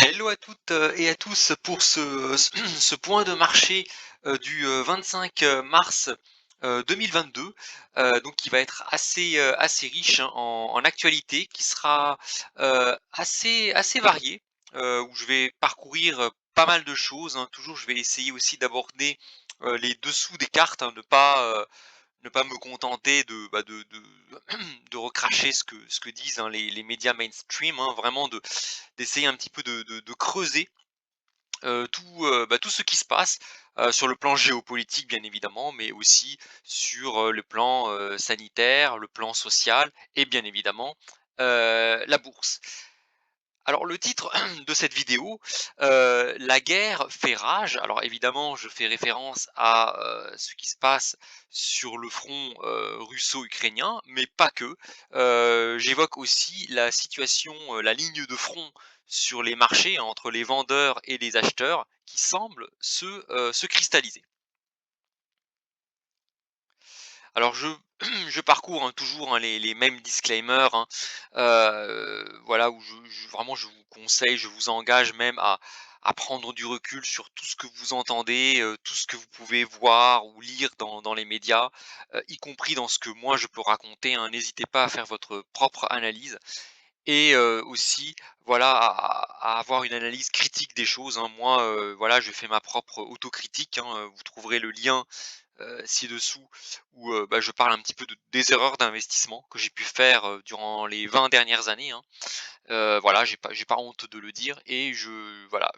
Hello à toutes et à tous pour ce point de marché du 25 mars 2022, donc qui va être assez riche hein, en actualité, qui sera assez varié, où je vais parcourir pas mal de choses, hein. Toujours, je vais essayer aussi d'aborder les dessous des cartes, hein, ne pas me contenter de recracher ce que disent hein, les médias mainstream, hein, vraiment d'essayer un petit peu de creuser tout ce qui se passe sur le plan géopolitique, bien évidemment, mais aussi sur le plan sanitaire, le plan social et bien évidemment la bourse. Alors le titre de cette vidéo, «La guerre fait rage». Alors évidemment, je fais référence à ce qui se passe sur le front russo-ukrainien, mais pas que. J'évoque aussi la situation, la ligne de front sur les marchés, hein, entre les vendeurs et les acheteurs, qui semble se cristalliser. Alors je parcours, hein, toujours, hein, les mêmes disclaimers, hein, voilà où vraiment je vous conseille, je vous engage même à prendre du recul sur tout ce que vous entendez, tout ce que vous pouvez voir ou lire dans les médias, y compris dans ce que moi je peux raconter, hein. N'hésitez pas à faire votre propre analyse et aussi voilà à avoir une analyse critique des choses, hein. Moi, voilà, je fais ma propre autocritique, hein, vous trouverez le lien ci-dessous où, je parle un petit peu de des erreurs d'investissement que j'ai pu faire, durant les 20 dernières années, hein. Voilà, j'ai pas honte de le dire et voilà,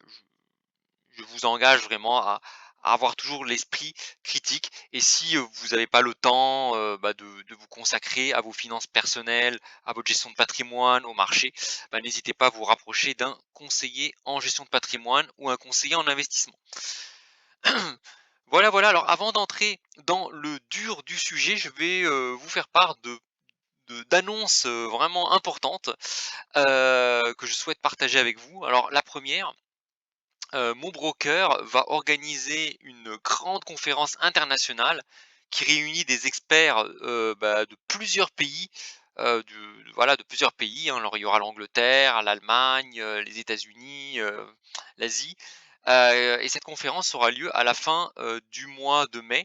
je vous engage vraiment à avoir toujours l'esprit critique et si, vous n'avez pas le temps, de vous consacrer à vos finances personnelles, à votre gestion de patrimoine, au marché, n'hésitez pas à vous rapprocher d'un conseiller en gestion de patrimoine ou un conseiller en investissement. Voilà, voilà. Alors avant d'entrer dans le dur du sujet, je vais, vous faire part d'annonces, vraiment importantes, que je souhaite partager avec vous. Alors la première, mon broker va organiser une grande conférence internationale qui réunit des experts, de plusieurs pays, de plusieurs pays, hein. Alors il y aura l'Angleterre, l'Allemagne, les États-Unis, l'Asie, et cette conférence aura lieu à la fin, du mois de mai,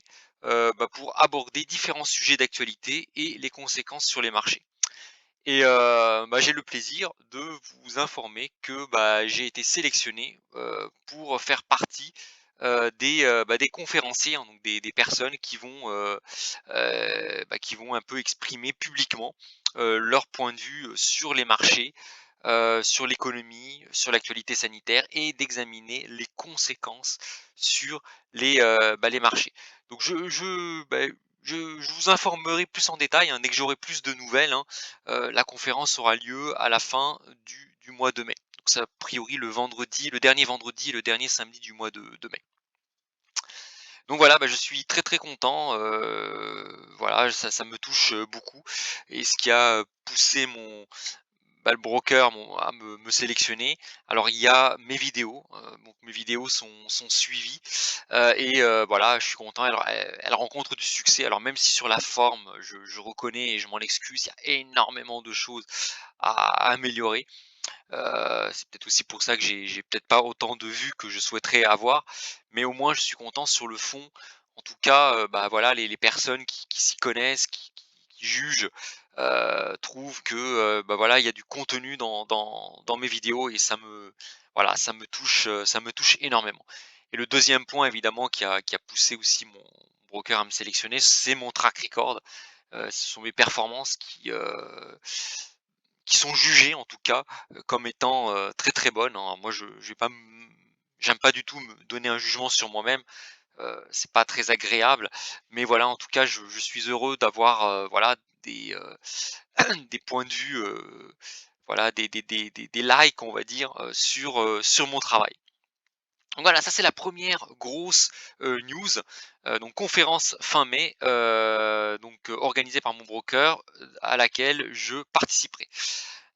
pour aborder différents sujets d'actualité et les conséquences sur les marchés. Et j'ai le plaisir de vous informer que, j'ai été sélectionné, pour faire partie, des conférenciers, hein, donc des personnes qui vont un peu exprimer publiquement, leur point de vue, sur les marchés, sur l'économie, sur l'actualité sanitaire et d'examiner les conséquences sur les marchés. Donc je vous informerai plus en détail, hein, dès que j'aurai plus de nouvelles, hein. La conférence aura lieu à la fin du mois de mai. Donc c'est a priori le dernier vendredi et le dernier samedi du mois de mai. Donc voilà, je suis très, très content, voilà, ça me touche, beaucoup et ce qui a poussé le broker à me sélectionner. Alors il y a mes vidéos, donc mes vidéos sont suivies, et voilà, je suis content. Elle rencontre du succès. Alors même si sur la forme, je reconnais et je m'en excuse, il y a énormément de choses à améliorer. C'est peut-être aussi pour ça que j'ai peut-être pas autant de vues que je souhaiterais avoir, mais au moins je suis content sur le fond. En tout cas, voilà, les personnes qui s'y connaissent, qui jugent, trouvent que, voilà, il y a du contenu dans mes vidéos et ça me touche énormément. Et le deuxième point évidemment qui a poussé aussi mon broker à me sélectionner, c'est mon track record. Ce sont mes performances qui sont jugées en tout cas, comme étant, très, très bonnes, hein. Moi je vais pas j'aime pas du tout me donner un jugement sur moi-même, c'est pas très agréable, mais voilà, en tout cas, je suis heureux d'avoir, voilà, des points de vue, voilà, des likes, on va dire, sur mon travail. Donc voilà, ça c'est la première grosse, news, donc conférence fin mai, organisée par mon broker, à laquelle je participerai.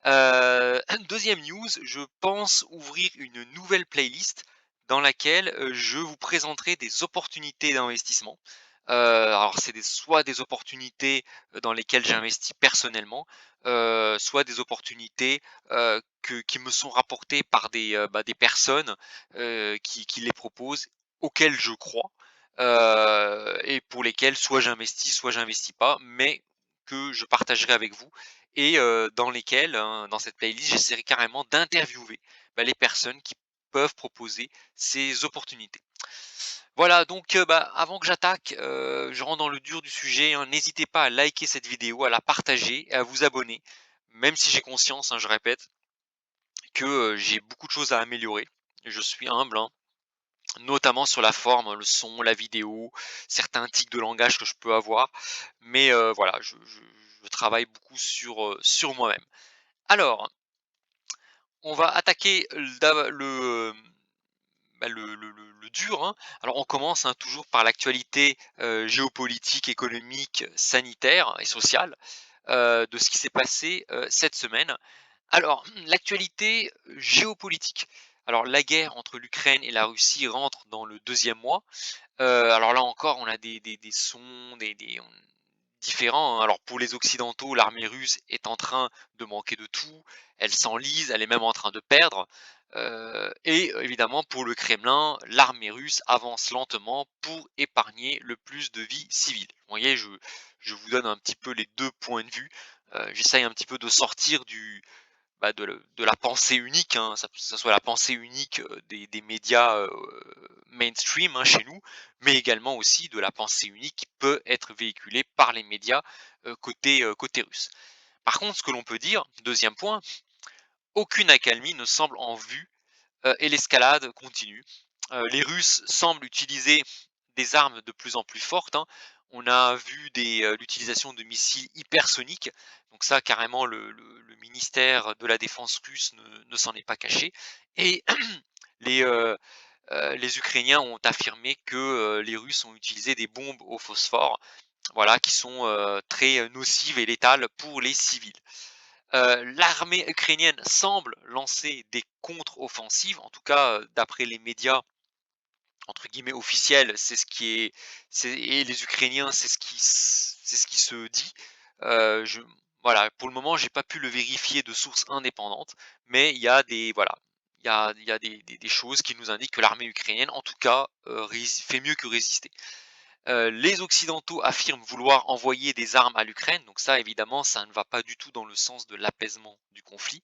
2e news, je pense ouvrir une nouvelle playlist dans laquelle, je vous présenterai des opportunités d'investissement, Alors c'est soit des opportunités, dans lesquelles j'investis personnellement, soit des opportunités, qui me sont rapportées par des personnes, qui les proposent, auxquelles je crois, et pour lesquelles soit j'investis, soit j'investis pas, mais que je partagerai avec vous et dans lesquelles, hein, dans cette playlist, j'essaierai carrément d'interviewer, les personnes qui peuvent proposer ces opportunités. Voilà donc avant que j'attaque, je rentre dans le dur du sujet, hein, n'hésitez pas à liker cette vidéo, à la partager et à vous abonner. Même si j'ai conscience, hein, je répète, que, j'ai beaucoup de choses à améliorer. Je suis humble, hein, notamment sur la forme, le son, la vidéo, certains tics de langage que je peux avoir. Mais, voilà, je travaille beaucoup sur moi-même. Alors, on va attaquer le dur, hein. Alors on commence, hein, toujours par l'actualité, géopolitique, économique, sanitaire et sociale, de ce qui s'est passé, cette semaine. Alors, l'actualité géopolitique. Alors la guerre entre l'Ukraine et la Russie rentre dans le deuxième mois. Alors là encore, on a des sons, des différents, hein. Alors pour les occidentaux, l'armée russe est en train de manquer de tout, elle s'enlise, elle est même en train de perdre, et évidemment pour le Kremlin, l'armée russe avance lentement pour épargner le plus de vies civiles. Vous voyez, je vous donne un petit peu les 2 points de vue, j'essaye un petit peu de sortir de la pensée unique, hein, ça soit la pensée unique, des médias, mainstream, hein, chez nous, mais également aussi de la pensée unique qui peut être véhiculée par les médias, côté russe. Par contre, ce que l'on peut dire, deuxième point, aucune accalmie ne semble en vue, et l'escalade continue. Les Russes semblent utiliser des armes de plus en plus fortes, hein. On a vu l'utilisation de missiles hypersoniques, donc ça carrément le ministère de la défense russe ne s'en est pas caché et les, les Ukrainiens ont affirmé que, les Russes ont utilisé des bombes au phosphore, voilà, qui sont, très, nocives et létales pour les civils. L'armée ukrainienne semble lancer des contre-offensives, en tout cas, d'après les médias entre guillemets «officiels», c'est ce qui est c'est et les Ukrainiens, c'est ce qui se dit. Je Voilà, pour le moment, j'ai pas pu le vérifier de sources indépendantes, mais il y a il y a des choses qui nous indiquent que l'armée ukrainienne, en tout cas, fait mieux que résister. Les occidentaux affirment vouloir envoyer des armes à l'Ukraine, donc ça évidemment, ça ne va pas du tout dans le sens de l'apaisement du conflit.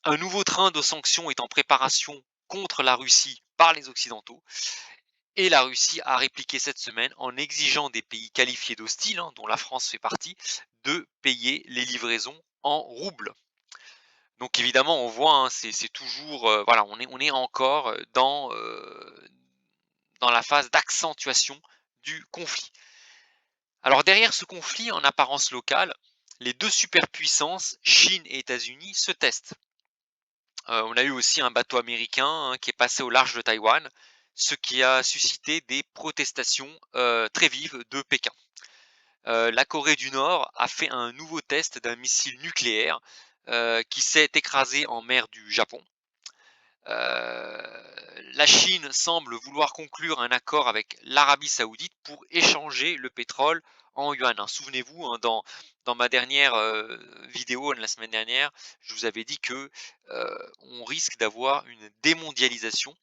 Un nouveau train de sanctions est en préparation contre la Russie par les occidentaux et la Russie a répliqué cette semaine en exigeant des pays qualifiés d'hostiles, hein, dont la France fait partie, de payer les livraisons en roubles. Donc évidemment, on voit, hein, c'est toujours, voilà, on est encore, dans la phase d'accentuation du conflit. Alors derrière ce conflit en apparence local, les 2 superpuissances, Chine et États-Unis, se testent. On a eu aussi un bateau américain, hein, qui est passé au large de Taïwan, ce qui a suscité des protestations, très vives de Pékin. La Corée du Nord a fait un nouveau test d'un missile nucléaire, qui s'est écrasé en mer du Japon. La Chine semble vouloir conclure un accord avec l'Arabie Saoudite pour échanger le pétrole en yuan, hein. Souvenez-vous, hein, dans ma dernière, vidéo la semaine dernière, je vous avais dit que, on risque d'avoir une démondialisation.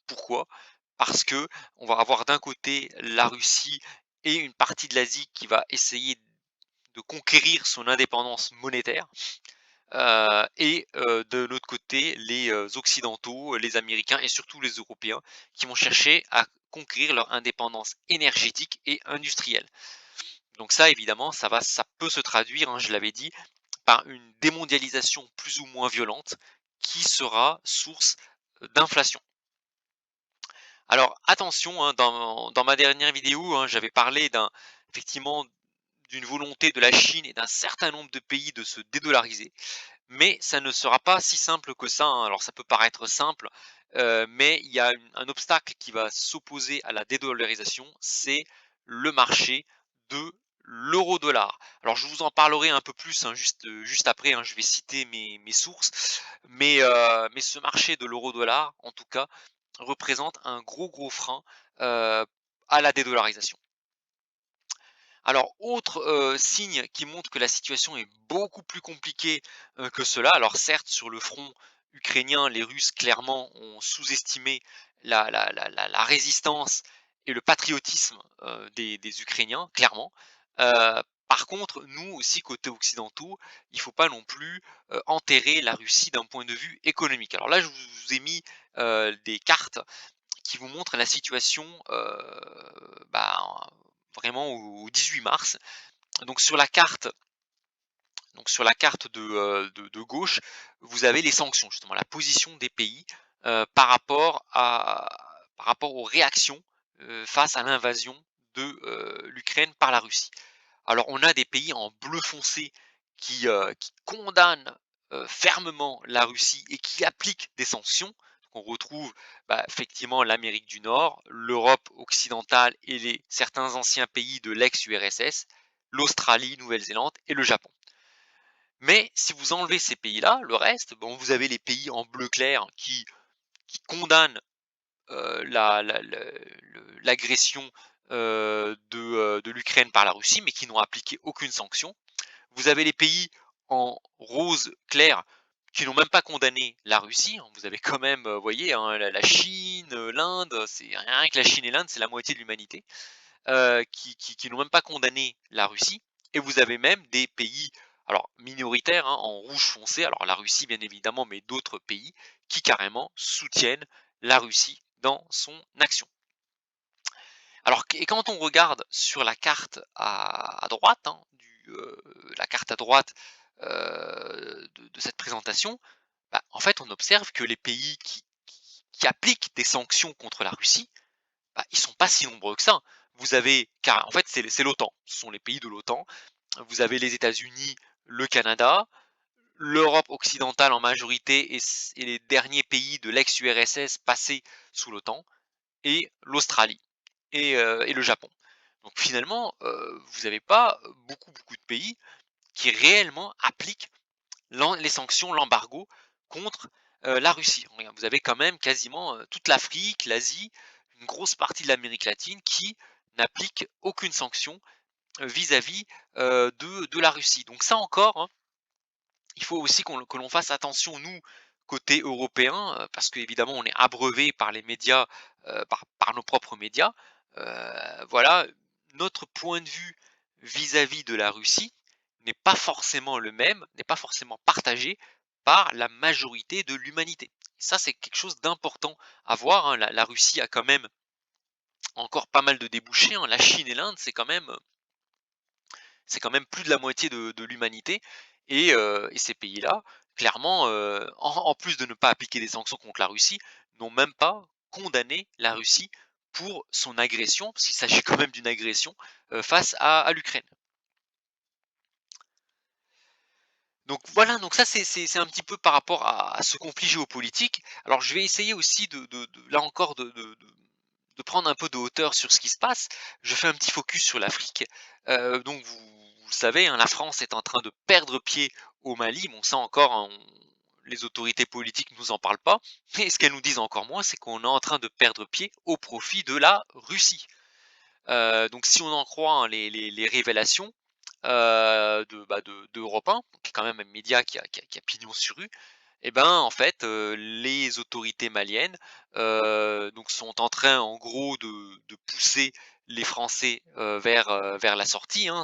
Pourquoi? Parce que on va avoir d'un côté la Russie et une partie de l'Asie qui va essayer de conquérir son indépendance monétaire. Et de l'autre côté, les, occidentaux, les Américains et surtout les Européens qui vont chercher à conquérir leur indépendance énergétique et industrielle. Donc ça évidemment, ça peut se traduire, hein, je l'avais dit, par une démondialisation plus ou moins violente qui sera source, d'inflation. Alors attention, hein, dans ma dernière vidéo, hein, j'avais parlé effectivement d'une volonté de la Chine et d'un certain nombre de pays de se dédollariser. Mais ça ne sera pas si simple que ça, hein. Alors ça peut paraître simple, mais il y a un obstacle qui va s'opposer à la dédollarisation, c'est le marché de l'euro-dollar. Alors je vous en parlerai un peu plus, hein, juste après, hein, je vais citer mes sources, mais ce marché de l'euro-dollar, en tout cas, représente un gros frein, heu, à la dédollarisation. Alors, autre, signe qui montre que la situation est beaucoup plus compliquée, que cela. Alors certes, sur le front ukrainien, les Russes clairement ont sous-estimé la résistance et le patriotisme, des Ukrainiens, clairement. Par contre, nous aussi côté occidentaux, il faut pas non plus, enterrer la Russie d'un point de vue économique. Alors là, je vous ai mis, des cartes qui vous montrent la situation, bah, vraiment au 18 mars. Donc sur la carte de gauche, vous avez les sanctions, justement la position des pays, par rapport aux réactions, face à l'invasion de, l'Ukraine par la Russie. Alors on a des pays en bleu foncé qui condamnent, fermement la Russie et qui appliquent des sanctions. Donc on retrouve, bah, effectivement l'Amérique du Nord, l'Europe occidentale et certains anciens pays de l'ex-URSS, l'Australie, Nouvelle-Zélande et le Japon. Mais si vous enlevez ces pays-là, le reste, bon, vous avez les pays en bleu clair qui condamnent, l'agression, de l'Ukraine par la Russie, mais qui n'ont appliqué aucune sanction. Vous avez les pays en rose clair qui n'ont même pas condamné la Russie, hein. Vous avez quand même, vous voyez, hein, la Chine, l'Inde, c'est rien que la Chine et l'Inde, c'est la moitié de l'humanité, qui n'ont même pas condamné la Russie. Et vous avez même des pays, alors minoritaires, hein, en rouge foncé, alors la Russie bien évidemment, mais d'autres pays qui carrément soutiennent la Russie dans son action. Alors et quand on regarde sur la carte à droite, hein, la carte à droite, de cette présentation, bah, en fait, on observe que les pays qui appliquent des sanctions contre la Russie, bah, ils sont pas si nombreux que ça. Vous avez car en fait, c'est l'OTAN, ce sont les pays de l'OTAN. Vous avez les États-Unis, le Canada, l'Europe occidentale en majorité et les derniers pays de l'ex-URSS passés sous l'OTAN et l'Australie et le Japon. Donc finalement, vous n'avez pas beaucoup de pays qui réellement appliquent les sanctions, l'embargo contre, la Russie. Regarde, vous avez quand même quasiment, toute l'Afrique, l'Asie, une grosse partie de l'Amérique latine qui n'applique aucune sanction, vis-à-vis, de la Russie. Donc ça encore, hein, il faut aussi que l'on fasse attention nous, côté européen, parce qu'évidemment on est abreuvé par les médias, par nos propres médias. Voilà, notre point de vue vis-à-vis de la Russie n'est pas forcément le même, n'est pas forcément partagé par la majorité de l'humanité. Ça, c'est quelque chose d'important à voir, hein. La Russie a quand même encore pas mal de débouchés, hein. La Chine et l'Inde, c'est quand même plus de la moitié de l'humanité et ces pays-là, clairement, en plus de ne pas appliquer des sanctions contre la Russie, n'ont même pas condamné la Russie pour son agression, parce qu'il s'agit quand même d'une agression, face à l'Ukraine. Donc voilà, donc ça c'est un petit peu par rapport à ce conflit géopolitique. Alors je vais essayer aussi de là encore de prendre un peu de hauteur sur ce qui se passe. Je fais un petit focus sur l'Afrique. Donc vous le savez, hein, la France est en train de perdre pied au Mali. Bon ça encore, hein, les autorités politiques ne nous en parlent pas, mais ce qu'elles nous disent encore moins, c'est qu'on est en train de perdre pied au profit de la Russie. Donc si on en croit, hein, les révélations, d'Europe 1, qui est quand même un média qui a pignon sur rue, et ben, en fait, les autorités maliennes, donc sont en train, en gros, de pousser les Français, vers la sortie, hein.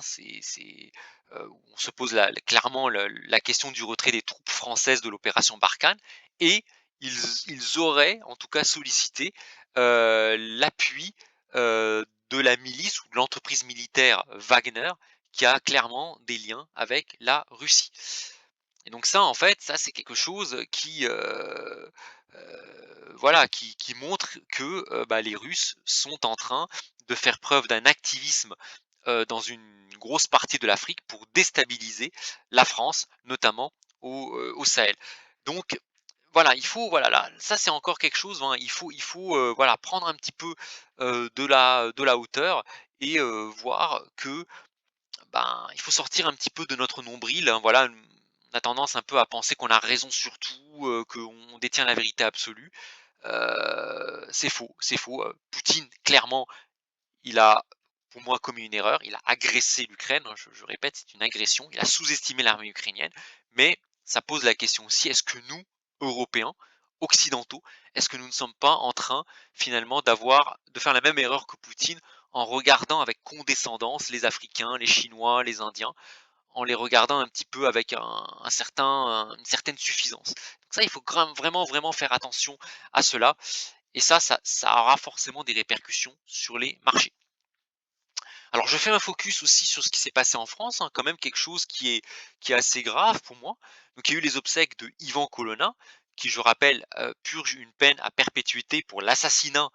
On se pose clairement la question du retrait des troupes françaises de l'opération Barkhane et ils ils auraient, en tout cas, sollicité, l'appui, de la milice ou de l'entreprise militaire Wagner, qui a clairement des liens avec la Russie. Et donc ça, en fait, ça c'est quelque chose voilà, qui montre que, bah, les Russes sont en train de faire preuve d'un activisme, dans une grosse partie de l'Afrique pour déstabiliser la France, notamment au Sahel. Donc voilà, il faut voilà, là, ça c'est encore quelque chose, hein, il faut, voilà, prendre un petit peu, de la hauteur et voir que ben, il faut sortir un petit peu de notre nombril, hein, voilà, on a tendance un peu à penser qu'on a raison sur tout, qu'on détient la vérité absolue. C'est faux, Poutine, clairement, il a pour moi commis une erreur. Il a agressé l'Ukraine, hein, je répète, c'est une agression. Il a sous-estimé l'armée ukrainienne, mais ça pose la question aussi, est-ce que nous, Européens, occidentaux, est-ce que nous ne sommes pas en train finalement de faire la même erreur que Poutine en regardant avec condescendance les Africains, les Chinois, les Indiens, en les regardant un petit peu avec une certaine suffisance. Donc ça, il faut vraiment, vraiment faire attention à cela. Et ça aura forcément des répercussions sur les marchés. Alors je fais un focus aussi sur ce qui s'est passé en France, hein, quand même quelque chose qui est assez grave pour moi. Donc il y a eu les obsèques de Ivan Colonna, qui je rappelle, purge une peine à perpétuité pour l'assassinat,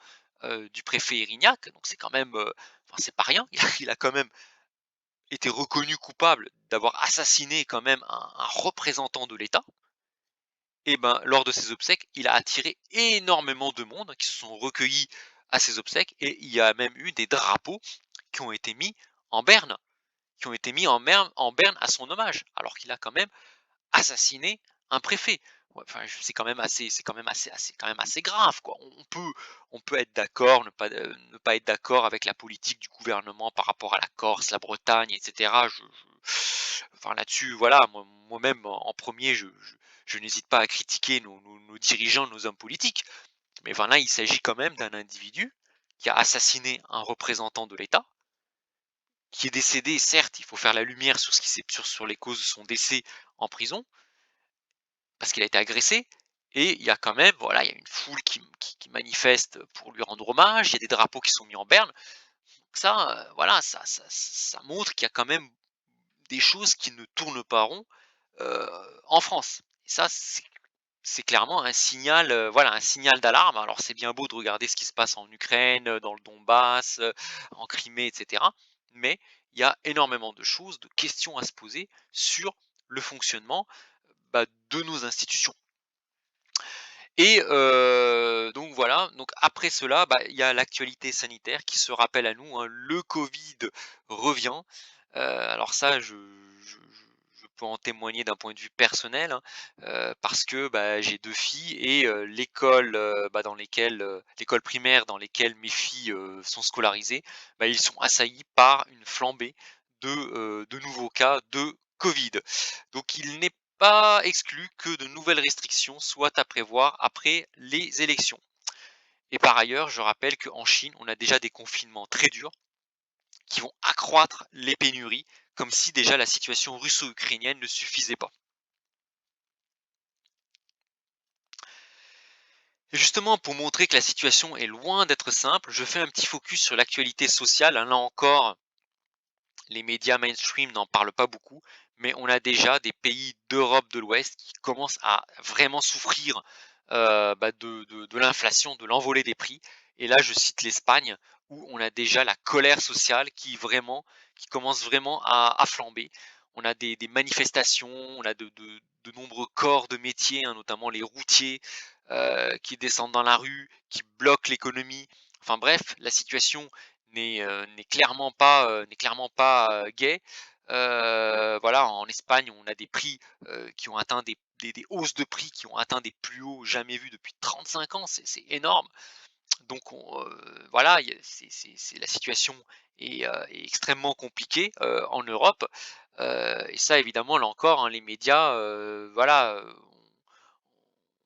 du préfet Érignac. Donc c'est quand même, enfin c'est pas rien. Il a quand même été reconnu coupable d'avoir assassiné quand même un représentant de l'État. Et ben, lors de ses obsèques, il a attiré énormément de monde qui se sont recueillis à ses obsèques et il y a même eu des drapeaux qui ont été mis en berne, qui ont été mis en berne à son hommage, alors qu'il a quand même assassiné un préfet. Ouais, enfin, c'est quand même assez grave, quoi. On peut être d'accord, ne pas être d'accord avec la politique du gouvernement par rapport à la Corse, la Bretagne, etc. Enfin là-dessus, voilà, moi-même en premier, je n'hésite pas à critiquer nos dirigeants, nos hommes politiques. Mais enfin là, il s'agit quand même d'un individu qui a assassiné un représentant de l'État, qui est décédé. Certes, il faut faire la lumière sur ce qui s'est sur les causes de son décès en prison, parce qu'il a été agressé. Et il y a quand même, voilà, il y a une foule qui manifeste pour lui rendre hommage. Il y a des drapeaux qui sont mis en berne. Donc ça, voilà, ça montre qu'il y a quand même des choses qui ne tournent pas rond en France. Et ça, c'est clairement un signal, voilà, un signal d'alarme. Alors c'est bien beau de regarder ce qui se passe en Ukraine, dans le Donbass, en Crimée, etc. Mais il y a énormément de choses, de questions à se poser sur le fonctionnement, bah, de nos institutions. Et donc voilà, donc après cela, bah, il y a l'actualité sanitaire qui se rappelle à nous, hein. Le Covid revient. Alors ça, je peux en témoigner d'un point de vue personnel, hein, parce que, bah, j'ai 2 filles et l'école, bah, l'école primaire dans lesquelles mes filles, sont scolarisées, bah, ils sont assaillis par une flambée de nouveaux cas de Covid. Donc il n'est pas exclu que de nouvelles restrictions soient à prévoir après les élections. Et par ailleurs, je rappelle qu'en Chine, on a déjà des confinements très durs qui vont accroître les pénuries, comme si déjà la situation russo-ukrainienne ne suffisait pas. Et justement, pour montrer que la situation est loin d'être simple, je fais un petit focus sur l'actualité sociale, hein. Là encore, les médias mainstream n'en parlent pas beaucoup, mais on a déjà des pays d'Europe de l'Ouest qui commencent à vraiment souffrir bah, de l'inflation, de l'envolée des prix. Et là, je cite l'Espagne, où on a déjà la colère sociale qui commence vraiment à flamber. On a des manifestations, on a de nombreux corps de métiers, hein, notamment les routiers, qui descendent dans la rue, qui bloquent l'économie. Enfin bref, la situation n'est clairement pas gai. Voilà, en Espagne, on a des prix qui ont atteint des hausses de prix qui ont atteint des plus hauts jamais vus depuis 35 ans, c'est énorme. Donc voilà, la situation est extrêmement compliquée en Europe. Et ça, évidemment, là encore, hein, les médias, voilà,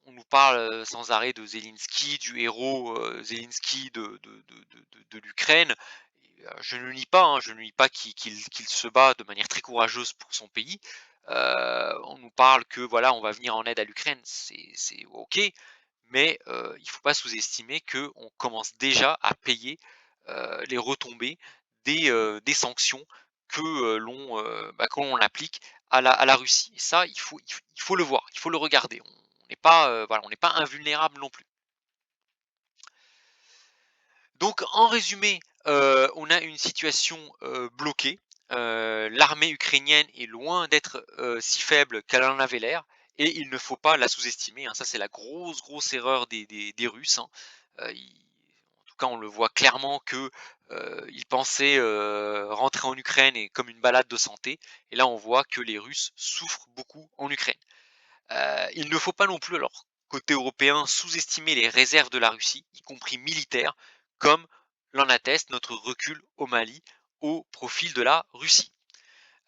on nous parle sans arrêt de Zelensky, du héros Zelensky de l'Ukraine. Je ne nie pas, hein, je ne nie pas qu'il se bat de manière très courageuse pour son pays. On nous parle que voilà, on va venir en aide à l'Ukraine, c'est OK, mais il ne faut pas sous-estimer qu'on commence déjà à payer les retombées des sanctions que l'on applique à la Russie. Et ça, il faut le voir, il faut le regarder. On n'est pas, voilà, on n'est pas invulnérable non plus. Donc en résumé, on a une situation, bloquée. L'armée ukrainienne est loin d'être, si faible qu'elle en avait l'air et il ne faut pas la sous-estimer, hein. Ça, c'est la grosse, grosse erreur des Russes, hein. Ils En tout cas, on le voit clairement que, ils pensaient, rentrer en Ukraine et comme une balade de santé et là, on voit que les Russes souffrent beaucoup en Ukraine. Il ne faut pas non plus, alors côté européen, sous-estimer les réserves de la Russie, y compris militaires, comme l'en atteste notre recul au Mali au profil de la Russie.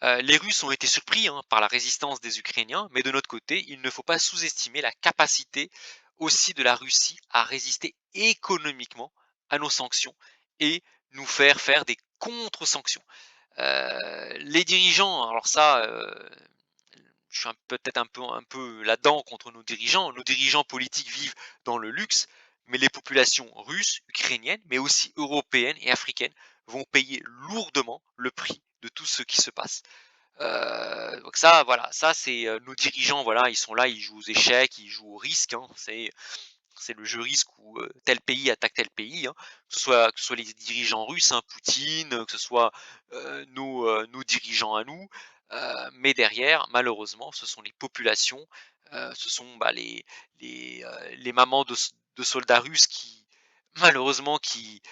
Les Russes ont été surpris par la résistance des Ukrainiens, mais de notre côté, il ne faut pas sous-estimer la capacité aussi de la Russie à résister économiquement à nos sanctions et nous faire des contre-sanctions. Les dirigeants, alors ça, je suis peut-être un peu là-dedans contre nos dirigeants. Nos dirigeants politiques vivent dans le luxe, mais les populations russes, ukrainiennes, mais aussi européennes et africaines vont payer lourdement le prix de tout ce qui se passe. Donc ça, voilà, ça c'est nos dirigeants, voilà, ils sont là, ils jouent aux échecs, ils jouent au risque, c'est le jeu risque où tel pays attaque tel pays, que ce soit les dirigeants russes, Poutine, que ce soit nos dirigeants à nous, mais derrière, malheureusement, ce sont les populations, ce sont les mamans de soldats russes qui, malheureusement, qui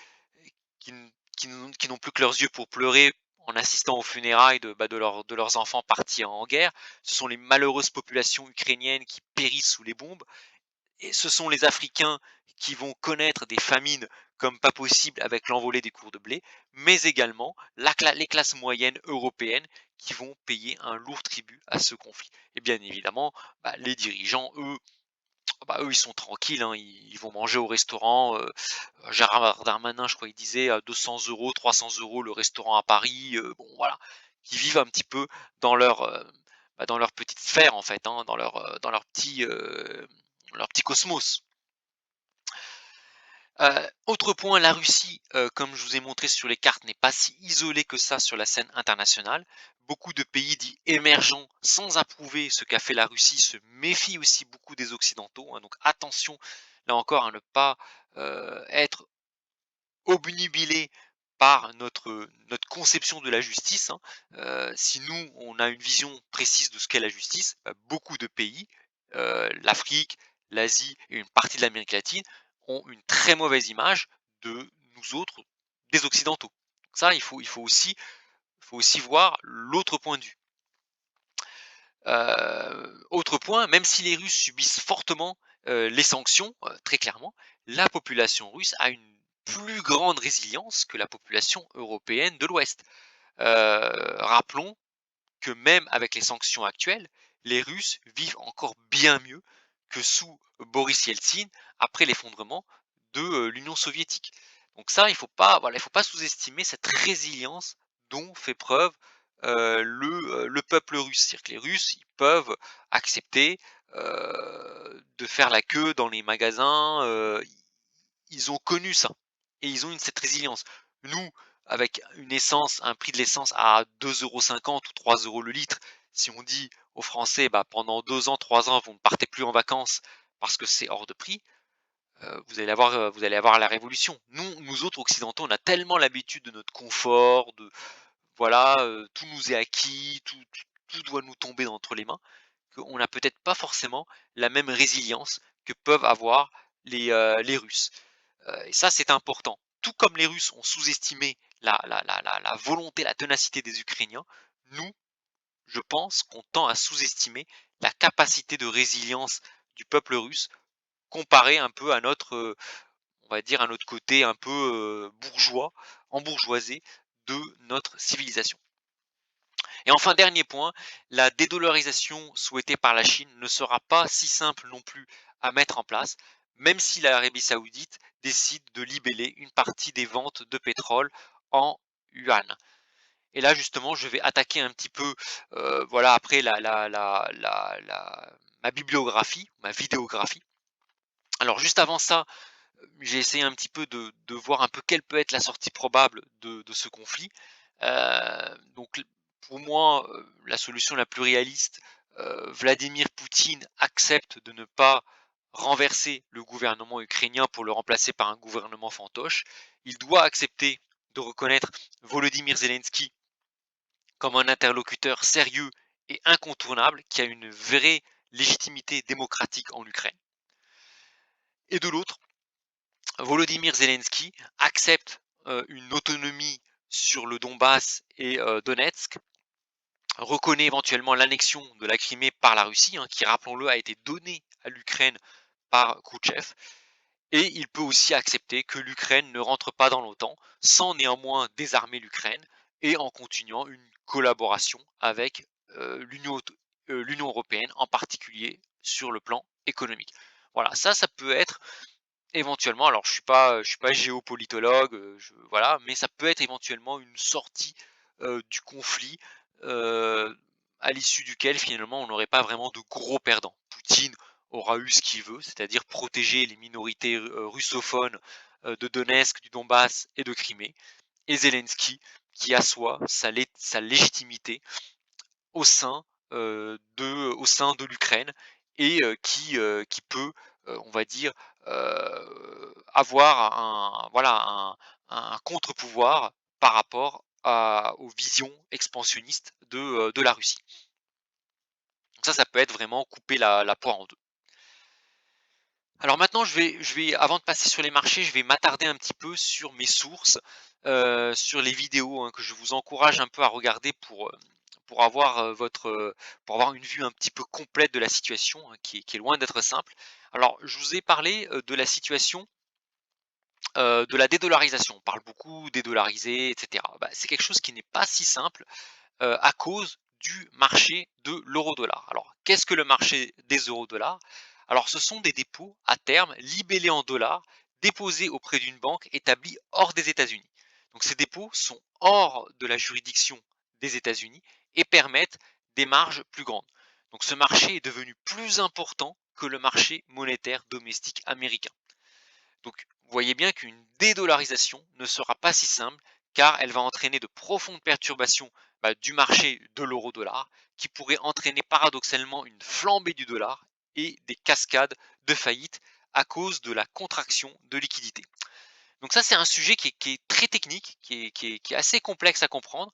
n'ont plus que leurs yeux pour pleurer en assistant aux funérailles de leurs enfants partis en guerre. Ce sont les malheureuses populations ukrainiennes qui périssent sous les bombes. Et ce sont les Africains qui vont connaître des famines comme pas possible avec l'envolée des cours de blé, mais également les classes moyennes européennes qui vont payer un lourd tribut à ce conflit. Et bien évidemment, les dirigeants, eux, ils sont tranquilles, ils vont manger au restaurant. Gérard Darmanin, je crois, il disait à 200 euros, 300 euros le restaurant à Paris. Bon, voilà, qui vivent un petit peu dans dans leur petite sphère, en fait, dans leur petit cosmos. Autre point, la Russie, comme je vous ai montré sur les cartes, n'est pas si isolée que ça sur la scène internationale. Beaucoup de pays dits émergents, sans approuver ce qu'a fait la Russie, se méfient aussi beaucoup des Occidentaux. Donc attention, là encore, à ne pas être obnubilé par notre conception de la justice. Si nous, on a une vision précise de ce qu'est la justice, beaucoup de pays, l'Afrique, l'Asie et une partie de l'Amérique latine, ont une très mauvaise image de nous autres, des Occidentaux. Ça, il faut aussi voir l'autre point de vue. Autre point, même si les Russes subissent fortement les sanctions, très clairement, la population russe a une plus grande résilience que la population européenne de l'Ouest. Rappelons que même avec les sanctions actuelles, les Russes vivent encore bien mieux que sous Boris Yeltsin après l'effondrement de l'Union soviétique. Donc ça, il faut pas sous-estimer cette résilience dont fait preuve le peuple russe. C'est-à-dire que les Russes, ils peuvent accepter de faire la queue dans les magasins. Ils ont connu ça et ils ont cette résilience. Nous, avec un prix de l'essence à 2,50 € ou 3 € le litre, si on dit aux Français, pendant 2 ans, 3 ans, vous ne partez plus en vacances parce que c'est hors de prix, vous allez avoir la révolution. Nous autres occidentaux, on a tellement l'habitude de notre confort, voilà, tout nous est acquis, tout doit nous tomber entre les mains, qu'on n'a peut-être pas forcément la même résilience que peuvent avoir les Russes. Et ça, c'est important. Tout comme les Russes ont sous-estimé la volonté, la ténacité des Ukrainiens, nous, je pense qu'on tend à sous-estimer la capacité de résilience du peuple russe comparé un peu à on va dire, à notre côté un peu bourgeois, embourgeoisé de notre civilisation. Et enfin, dernier point, la dédollarisation souhaitée par la Chine ne sera pas si simple non plus à mettre en place, même si l'Arabie Saoudite décide de libeller une partie des ventes de pétrole en yuan. Et là, justement, je vais attaquer un petit peu, voilà, après ma bibliographie, ma vidéographie. Alors, juste avant ça, j'ai essayé un petit peu de voir un peu quelle peut être la sortie probable de ce conflit. Donc pour moi, la solution la plus réaliste, Vladimir Poutine accepte de ne pas renverser le gouvernement ukrainien pour le remplacer par un gouvernement fantoche. Il doit accepter de reconnaître Volodymyr Zelensky comme un interlocuteur sérieux et incontournable qui a une vraie légitimité démocratique en Ukraine. Et de l'autre, Volodymyr Zelensky accepte une autonomie sur le Donbass et Donetsk, reconnaît éventuellement l'annexion de la Crimée par la Russie, qui, rappelons-le, a été donnée à l'Ukraine par Khrouchtchev, et il peut aussi accepter que l'Ukraine ne rentre pas dans l'OTAN, sans néanmoins désarmer l'Ukraine, et en continuant une collaboration avec l'Union européenne, en particulier sur le plan économique. Voilà, ça peut être éventuellement, alors je suis pas géopolitologue, voilà, mais ça peut être éventuellement une sortie, du conflit, heu, à l'issue duquel finalement on n'aurait pas vraiment de gros perdants. Poutine aura eu ce qu'il veut, c'est-à-dire protéger les minorités, russophones, de Donetsk, du Donbass et de Crimée, et Zelensky qui assoit sa légitimité au sein, au sein de l'Ukraine, et qui peut, on va dire, avoir un contre-pouvoir par rapport aux visions expansionnistes de la Russie. Donc ça peut être vraiment couper la poire en 2. Alors maintenant, je vais avant de passer sur les marchés, je vais m'attarder un petit peu sur mes sources, sur les vidéos, hein, que je vous encourage un peu à regarder pour avoir, pour avoir une vue un petit peu complète de la situation, hein, qui est loin d'être simple. Alors, je vous ai parlé, de la situation, de la dédollarisation. On parle beaucoup dédollarisé et cetera. Bah, c'est quelque chose qui n'est pas si simple, à cause du marché de l'euro-dollar. Alors, qu'est-ce que le marché des euros-dollars? Alors, ce sont des dépôts à terme libellés en dollars, déposés auprès d'une banque établie hors des États-Unis. Donc, ces dépôts sont hors de la juridiction des États-Unis et permettent des marges plus grandes. Donc, ce marché est devenu plus important que le marché monétaire domestique américain. Donc, vous voyez bien qu'une dédollarisation ne sera pas si simple, car elle va entraîner de profondes perturbations, du marché de l'euro-dollar, qui pourrait entraîner paradoxalement une flambée du dollar et des cascades de faillites à cause de la contraction de liquidité. Donc ça, c'est un sujet qui est très technique, qui est assez complexe à comprendre,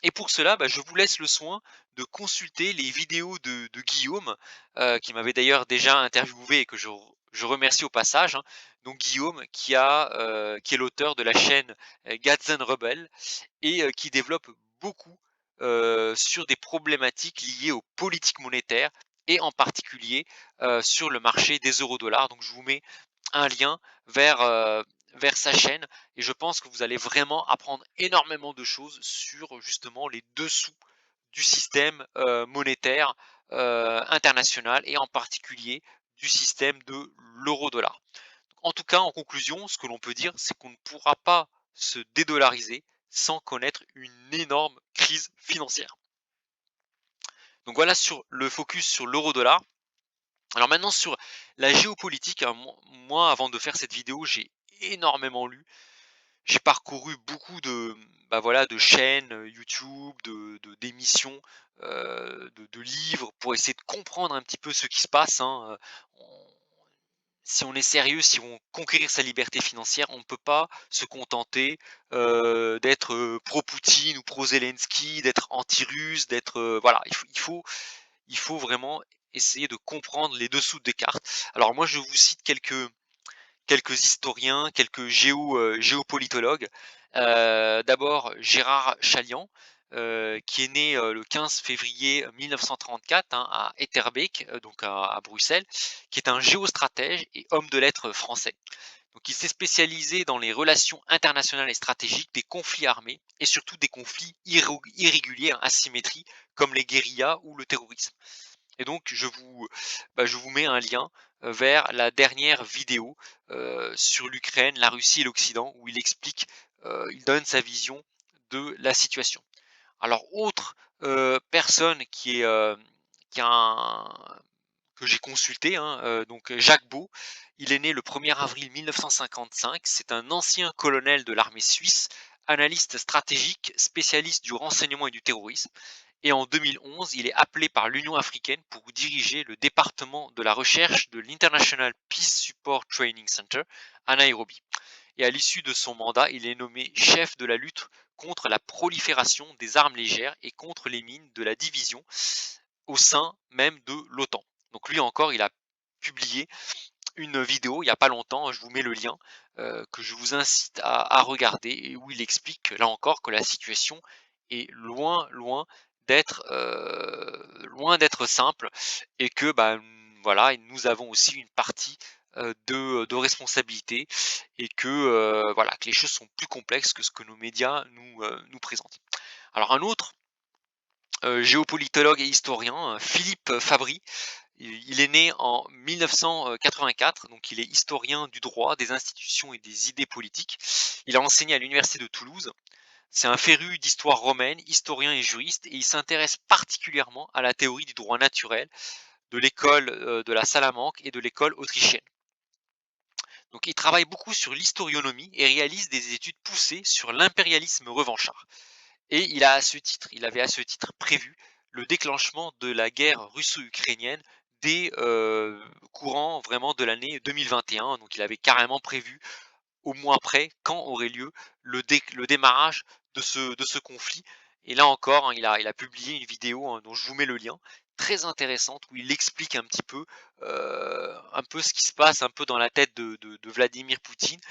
et pour cela, je vous laisse le soin de consulter les vidéos de Guillaume, qui m'avait d'ailleurs déjà interviewé et que je remercie au passage, hein. Donc Guillaume qui est l'auteur de la chaîne, Gazan Rebel, et qui développe beaucoup, sur des problématiques liées aux politiques monétaires, et en particulier, sur le marché des euros-dollars. Donc je vous mets un lien vers, vers sa chaîne, et je pense que vous allez vraiment apprendre énormément de choses sur justement les dessous du système, monétaire, international, et en particulier du système de l'euro-dollar. En tout cas, en conclusion, ce que l'on peut dire, c'est qu'on ne pourra pas se dédollariser sans connaître une énorme crise financière. Donc voilà sur le focus sur l'euro-dollar. Alors maintenant sur la géopolitique, hein, moi avant de faire cette vidéo, j'ai énormément lu. J'ai parcouru beaucoup de chaînes, YouTube, d'émissions, de livres, pour essayer de comprendre un petit peu ce qui se passe, hein. On Si on est sérieux, si on veut conquérir sa liberté financière, on ne peut pas se contenter, d'être, pro Poutine ou pro Zelensky, d'être anti-russe, d'être, voilà, il faut vraiment essayer de comprendre les dessous des cartes. Alors moi, je vous cite quelques historiens, quelques géopolitologues. D'abord Gérard Chaliand, qui est né, le 15 février 1934, hein, à Etterbeek, donc à Bruxelles, qui est un géostratège et homme de lettres français. Donc il s'est spécialisé dans les relations internationales et stratégiques, des conflits armés et surtout des conflits irréguliers, hein, asymétries, comme les guérillas ou le terrorisme. Et donc je vous mets un lien, vers la dernière vidéo, sur l'Ukraine, la Russie et l'Occident, où il donne sa vision de la situation. Alors autre, personne qui a un que j'ai consulté, hein, donc Jacques Beau. Il est né le 1er avril 1955. C'est un ancien colonel de l'armée suisse, analyste stratégique, spécialiste du renseignement et du terrorisme. Et en 2011, il est appelé par l'Union africaine pour diriger le département de la recherche de l'International Peace Support Training Center à Nairobi. Et à l'issue de son mandat, il est nommé chef de la lutte contre la prolifération des armes légères et contre les mines de la division au sein même de l'OTAN. Donc lui encore, il a publié une vidéo il n'y a pas longtemps, je vous mets le lien, que je vous incite à regarder, et où il explique là encore que la situation est loin d'être simple, et que voilà, et nous avons aussi une partie, de responsabilité, et que voilà, que les choses sont plus complexes que ce que nos médias nous présentent. Alors un autre géopolitologue et historien, Philippe Fabry, il est né en 1984, donc il est historien du droit, des institutions et des idées politiques. Il a enseigné à l'université de Toulouse. C'est un féru d'histoire romaine, historien et juriste, et il s'intéresse particulièrement à la théorie du droit naturel de l'école de la Salamanque et de l'école autrichienne. Donc il travaille beaucoup sur l'historionomie et réalise des études poussées sur l'impérialisme revanchard. Et il avait à ce titre prévu le déclenchement de la guerre russo-ukrainienne dès courant vraiment de l'année 2021. Donc il avait carrément prévu au mois près quand aurait lieu le démarrage de ce conflit. Et là encore, hein, il a publié une vidéo, hein, dont je vous mets le lien, très intéressante, où il explique un peu ce qui se passe un peu dans la tête de Vladimir Poutine,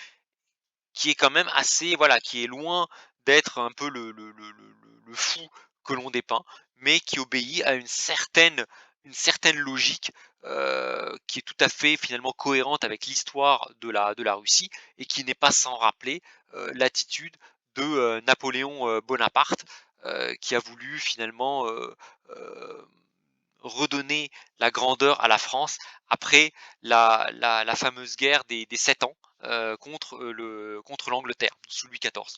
qui est quand même assez, voilà, qui est loin d'être un peu le fou que l'on dépeint, mais qui obéit à une certaine logique, qui est tout à fait finalement cohérente avec l'histoire de la Russie, et qui n'est pas sans rappeler, l'attitude de, Napoléon, Bonaparte, qui a voulu finalement, heu, redonner la grandeur à la France après la fameuse guerre des 7 ans, contre l'Angleterre sous Louis XIV.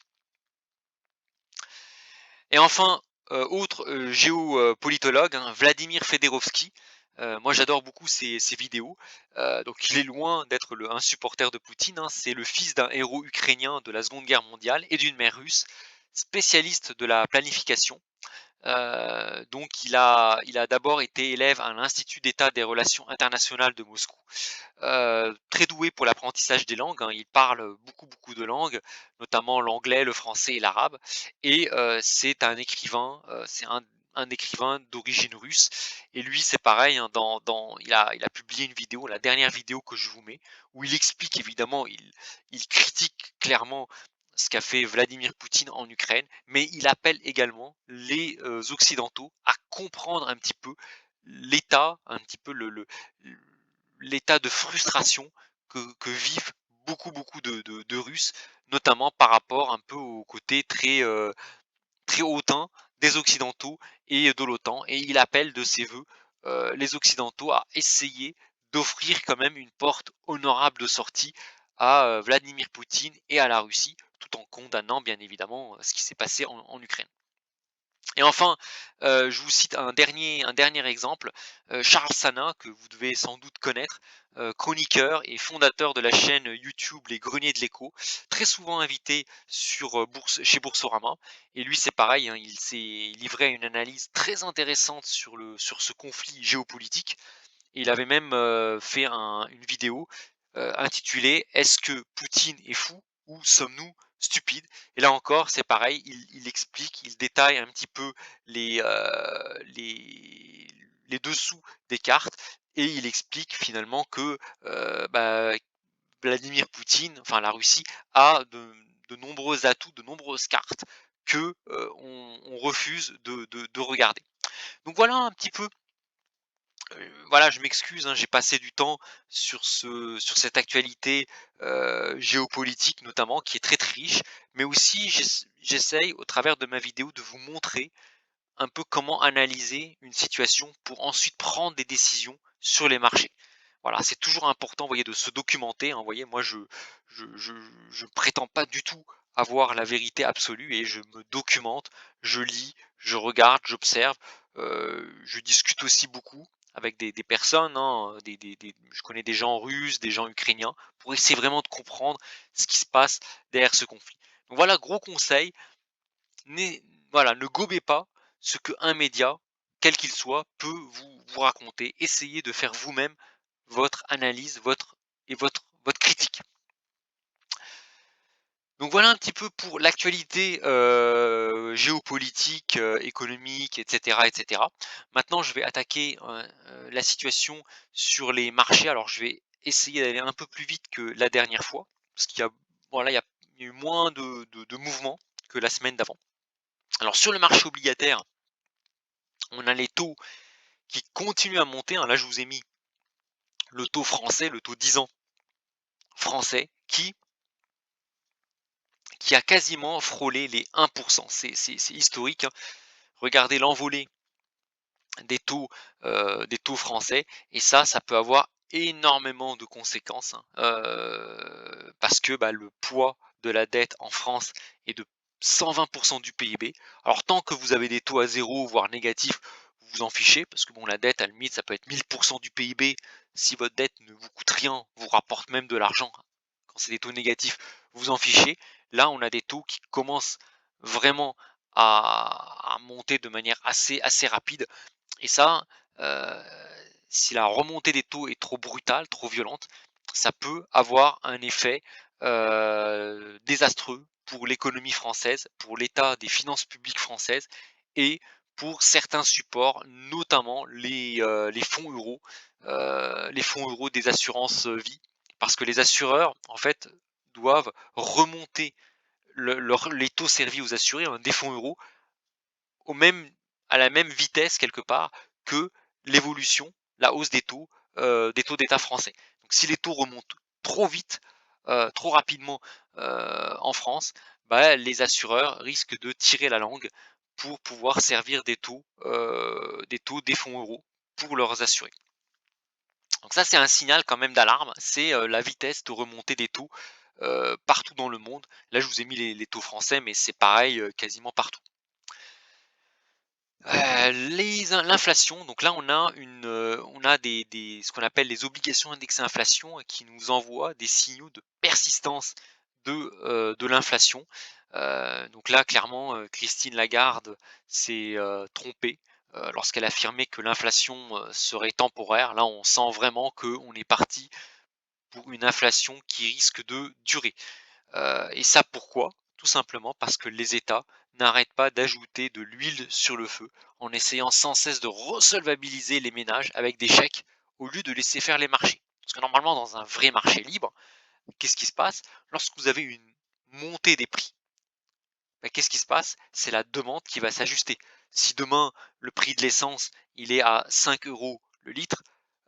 Et enfin, autre géopolitologue, hein, Vladimir Fedorovski. Moi j'adore beaucoup ses vidéos. Donc il est loin d'être un supporter de Poutine, hein. C'est le fils d'un héros ukrainien de la Seconde Guerre mondiale et d'une mère russe, spécialiste de la planification. Donc il a d'abord été élève à l'Institut d'État des relations internationales de Moscou. Très doué pour l'apprentissage des langues, hein. Il parle beaucoup de langues, notamment l'anglais, le français et l'arabe, et c'est un écrivain d'origine russe. Et lui, c'est pareil, hein, il a publié une vidéo, la dernière vidéo que je vous mets, où il explique évidemment, il critique clairement ce qu'a fait Vladimir Poutine en Ukraine, mais il appelle également les occidentaux à comprendre un petit peu l'état, un petit peu l'état de frustration que vivent beaucoup de Russes, notamment par rapport un peu au côté très hautain des Occidentaux et de l'OTAN. Et il appelle de ses voeux les Occidentaux à essayer d'offrir quand même une porte honorable de sortie à Vladimir Poutine et à la Russie, tout en condamnant bien évidemment ce qui s'est passé en Ukraine. Et enfin, je vous cite un dernier exemple, Charles Sana, que vous devez sans doute connaître, chroniqueur et fondateur de la chaîne YouTube Les Greniers de l'Écho, très souvent invité sur, chez Boursorama. Et lui, c'est pareil, hein, il s'est livré à une analyse très intéressante sur ce conflit géopolitique. Et il avait même, fait une vidéo, intitulée «Est-ce que Poutine est fou ou sommes-nous stupides?» Et là encore, c'est pareil, il explique, il détaille un petit peu les, heu, les les dessous des cartes, et il explique finalement que, bah, Vladimir Poutine, enfin la Russie, a de nombreux atouts, de nombreuses cartes que, on refuse de regarder. Donc voilà un petit peu. Voilà, je m'excuse, hein, j'ai passé du temps sur cette actualité, géopolitique notamment, qui est très riche, mais aussi j'essaye au travers de ma vidéo de vous montrer un peu comment analyser une situation pour ensuite prendre des décisions sur les marchés. Voilà, c'est toujours important, vous voyez, de se documenter, hein. Vous voyez, moi je je je prétends pas du tout avoir la vérité absolue, et je me documente, je lis, je regarde, j'observe, je discute aussi beaucoup avec des personnes, hein, je connais des gens russes, des gens ukrainiens, pour essayer vraiment de comprendre ce qui se passe derrière ce conflit. Donc voilà, gros conseil, n'est voilà, ne gobez pas ce qu'un média, quel qu'il soit, peut vous raconter. Essayez de faire vous-même votre analyse, votre critique. Donc voilà un petit peu pour l'actualité, géopolitique, économique, et cetera. Maintenant, je vais attaquer, la situation sur les marchés. Alors je vais essayer d'aller un peu plus vite que la dernière fois, parce qu'il y a voilà, il y a eu moins de mouvements que la semaine d'avant. Alors sur le marché obligataire, on a les taux qui continuent à monter, hein. Là, je vous ai mis le taux français, le taux 10 ans français, qui a quasiment frôlé les 1%. C'est historique, hein. Regardez l'envolée des taux français et ça peut avoir énormément de conséquences, hein, parce que, bah, le poids de la dette en France est de 120 du PIB. Alors tant que vous avez des taux à zéro, voire négatifs, vous vous en fichez parce que bon, la dette à la limite ça peut être 1000 du PIB. Si votre dette ne vous coûte rien, vous rapporte même de l'argent, quand c'est des taux négatifs, vous en fichez. Là, on a des taux qui commencent vraiment à monter de manière assez rapide et ça, heu, si la remontée des taux est trop brutale, trop violente, ça peut avoir un effet, désastreux pour l'économie française, pour l'état des finances publiques françaises et pour certains supports, notamment les fonds euros, les fonds euros des assurances, vie. Parce que les assureurs, en fait, doivent remonter les taux servis aux assurés, hein, des fonds euros au même à la même vitesse quelque part que l'évolution, la hausse des taux d'État français. Donc si les taux remontent trop vite, trop rapidement, en France, bah, les assureurs risquent de tirer la langue pour pouvoir servir des taux des fonds euros pour leurs assurés. Donc ça, c'est un signal quand même d'alarme, c'est, la vitesse de remontée des taux, partout dans le monde. Là, je vous ai mis les taux français, mais c'est pareil, quasiment partout. Les in L'inflation, donc là on a des ce qu'on appelle les obligations indexées inflation qui nous envoient des signaux de persistance de l'inflation. Donc là clairement, Christine Lagarde s'est, trompée, lorsqu'elle affirmait que l'inflation, serait temporaire. Là on sent vraiment qu'on est parti pour une inflation qui risque de durer. Et ça pourquoi? Tout simplement parce que les États n'arrêtent pas d'ajouter de l'huile sur le feu en essayant sans cesse de resolvabiliser les ménages avec des chèques au lieu de laisser faire les marchés. Parce que normalement, dans un vrai marché libre, qu'est-ce qui se passe? Lorsque vous avez une montée des prix, bah, qu'est-ce qui se passe? C'est la demande qui va s'ajuster. Si demain le prix de l'essence il est à 5 euros le litre,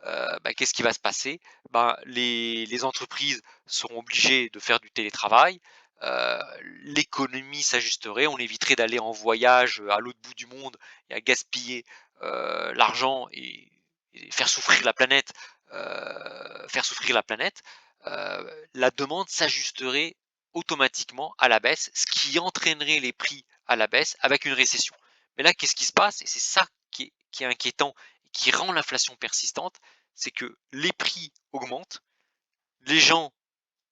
bah, qu'est-ce qui va se passer? Ben, les entreprises seront obligées de faire du télétravail, heu, l'économie s'ajusterait, on éviterait d'aller en voyage, à l'autre bout du monde et à gaspiller, l'argent et faire souffrir la planète. La demande s'ajusterait automatiquement à la baisse, ce qui entraînerait les prix à la baisse avec une récession. Mais là, qu'est-ce qui se passe? Et c'est ça qui est inquiétant et qui rend l'inflation persistante, c'est que les prix augmentent, les gens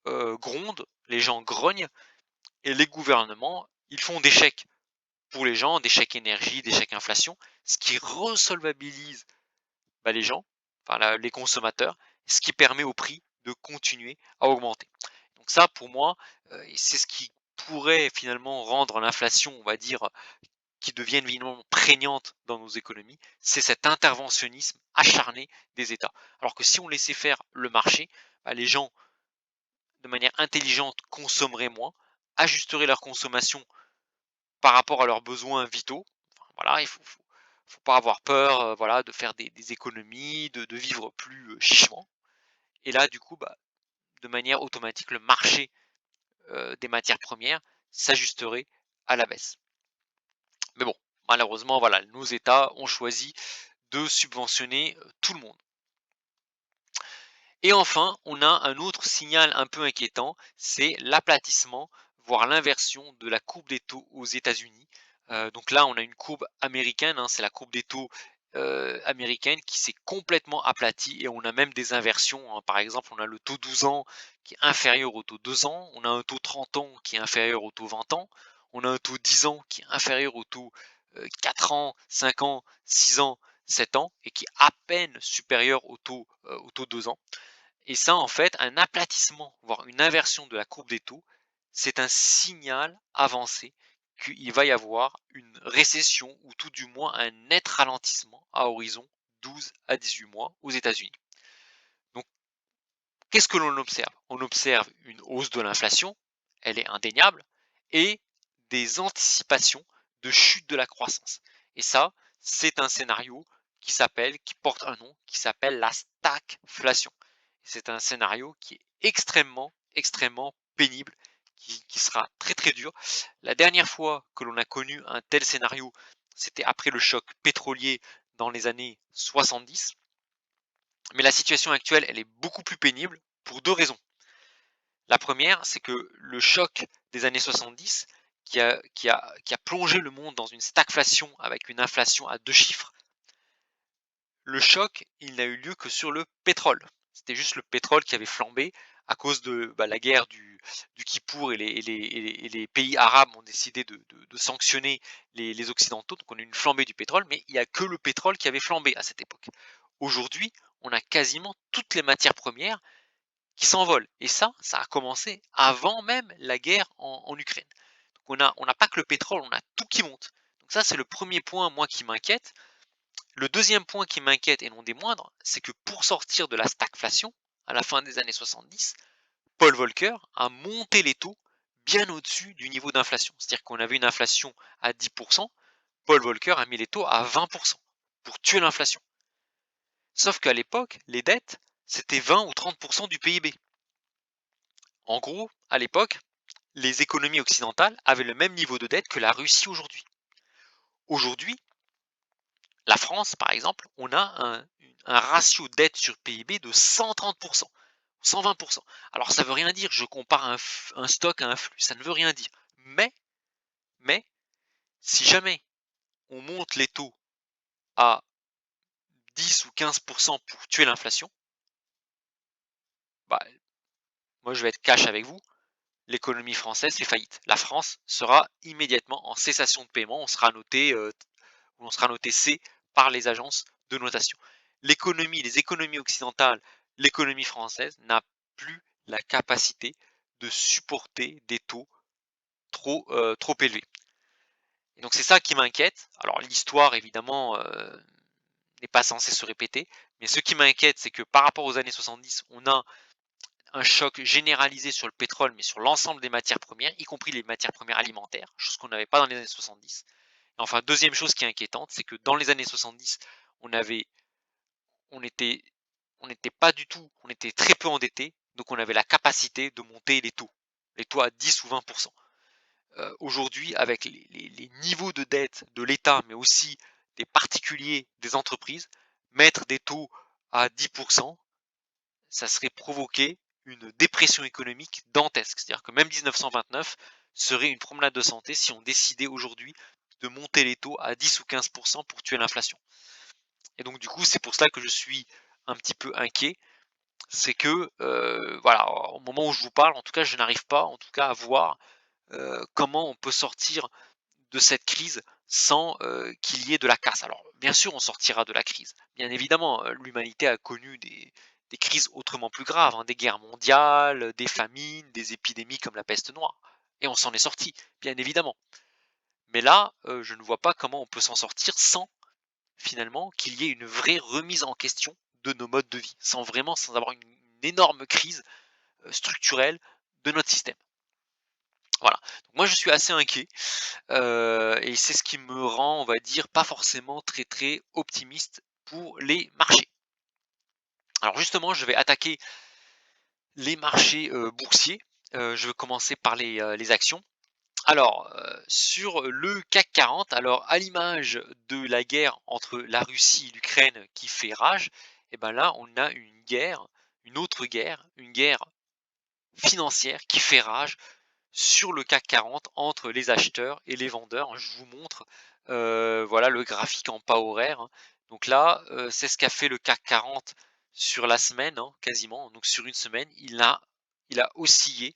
grondent, les gens grognent et les gouvernements, ils font des chèques pour les gens, des chèques énergie, des chèques inflation, ce qui resolvabilise, bah, les gens, enfin les consommateurs, ce qui permet au prix de continuer à augmenter. Donc ça, pour moi, c'est ce qui pourrait finalement rendre l'inflation, on va dire, qui devienne évidemment prégnante dans nos économies, c'est cet interventionnisme acharné des États. Alors que si on laissait faire le marché, bah, les gens, de manière intelligente, consommeraient moins, ajusteraient leur consommation par rapport à leurs besoins vitaux. Enfin, voilà, faut pas avoir peur, voilà, de faire des économies, de vivre plus chichement. Et là, du coup, bah, de manière automatique, le marché des matières premières s'ajusterait à la baisse. Mais bon, malheureusement, voilà, nos États ont choisi de subventionner tout le monde. Et enfin, on a un autre signal un peu inquiétant, c'est l'aplatissement, voire l'inversion de la courbe des taux aux États-Unis. Donc là, on a une courbe américaine, hein, c'est la courbe des taux américaine qui s'est complètement aplatie et on a même des inversions, hein. Par exemple, on a le taux 12 ans qui est inférieur au taux 2 ans, on a un taux 30 ans qui est inférieur au taux 20 ans, on a un taux 10 ans qui est inférieur au taux 4 ans, 5 ans, 6 ans, 7 ans et qui est à peine supérieur au taux 2 ans. Et ça, en fait, un aplatissement, voire une inversion de la courbe des taux, c'est un signal avancé qu'il va y avoir une récession ou tout du moins un net ralentissement à horizon 12 à 18 mois aux États-Unis. Donc, qu'est-ce que l'on observe? On observe une hausse de l'inflation, elle est indéniable, et des anticipations de chute de la croissance. Et ça, c'est un scénario qui porte un nom, qui s'appelle la stagflation. C'est un scénario qui est extrêmement pénible, qui sera très très dur. La dernière fois que l'on a connu un tel scénario, c'était après le choc pétrolier dans les années 70. Mais la situation actuelle, elle est beaucoup plus pénible pour 2 raisons. La première, c'est que le choc des années 70 qui a plongé le monde dans une stagflation avec une inflation à 2 chiffres, le choc, il n'a eu lieu que sur le pétrole. C'était juste le pétrole qui avait flambé à cause de la guerre du Kippour, et les pays arabes ont décidé de sanctionner les Occidentaux. Donc on a eu une flambée du pétrole, mais il n'y a que le pétrole qui avait flambé à cette époque. Aujourd'hui, on a quasiment toutes les matières premières qui s'envolent. Et ça a commencé avant même la guerre en Ukraine. Donc on n'a pas que le pétrole, on a tout qui monte. Donc ça, c'est le premier point, moi, qui m'inquiète. Le deuxième point qui m'inquiète, et non des moindres, c'est que pour sortir de la stagflation, à la fin des années 70, Paul Volcker a monté les taux bien au-dessus du niveau d'inflation. C'est-à-dire qu'on avait une inflation à 10%, Paul Volcker a mis les taux à 20% pour tuer l'inflation. Sauf qu'à l'époque, les dettes, c'était 20 ou 30% du PIB. En gros, à l'époque, les économies occidentales avaient le même niveau de dette que la Russie aujourd'hui. Aujourd'hui, la France, par exemple, on a un ratio dette sur PIB de 130%, 120%. Alors ça ne veut rien dire, je compare un stock à un flux, ça ne veut rien dire. Mais, si jamais on monte les taux à 10 ou 15% pour tuer l'inflation, bah, moi je vais être cash avec vous, l'économie française fait faillite. La France sera immédiatement en cessation de paiement, on sera noté C par les agences de notation. Les économies occidentales, l'économie française n'a plus la capacité de supporter des taux trop élevés. Et donc c'est ça qui m'inquiète. Alors l'histoire évidemment n'est pas censée se répéter, mais ce qui m'inquiète, c'est que par rapport aux années 70, on a un choc généralisé sur le pétrole, mais sur l'ensemble des matières premières, y compris les matières premières alimentaires, chose qu'on n'avait pas dans les années 70. Et enfin, deuxième chose qui est inquiétante, c'est que dans les années 70, on avait, on était, on n'était pas du tout, on était très peu endetté, donc on avait la capacité de monter les taux à 10 ou 20%. Aujourd'hui, avec les niveaux de dette de l'État, mais aussi des particuliers, des entreprises, mettre des taux à 10%, ça serait provoquer une dépression économique dantesque. C'est-à-dire que même 1929 serait une promenade de santé si on décidait aujourd'hui de monter les taux à 10 ou 15% pour tuer l'inflation. Et donc du coup, c'est pour cela que je suis un petit peu inquiet. C'est que voilà, au moment où je vous parle, en tout cas, je n'arrive pas, en tout cas, à voir comment on peut sortir de cette crise sans qu'il y ait de la casse. Alors, bien sûr, on sortira de la crise. Bien évidemment, l'humanité a connu des crises autrement plus graves, hein, des guerres mondiales, des famines, des épidémies comme la peste noire. Et on s'en est sorti, bien évidemment. Mais là, je ne vois pas comment on peut s'en sortir sans, finalement, qu'il y ait une vraie remise en question de nos modes de vie, sans avoir une énorme crise structurelle de notre système. Voilà. Donc moi, je suis assez inquiet. Et c'est ce qui me rend, on va dire, pas forcément très, très optimiste pour les marchés. Alors justement, je vais attaquer les marchés, boursiers. Je vais commencer par les actions. Alors, sur le CAC 40, alors à l'image de la guerre entre la Russie et l'Ukraine qui fait rage, et ben là, on a une autre guerre, une guerre financière qui fait rage sur le CAC 40 entre les acheteurs et les vendeurs. Je vous montre voilà le graphique en pas horaire, hein. Donc là, c'est ce qu'a fait le CAC 40 sur la semaine, hein, quasiment. Donc sur une semaine, il a oscillé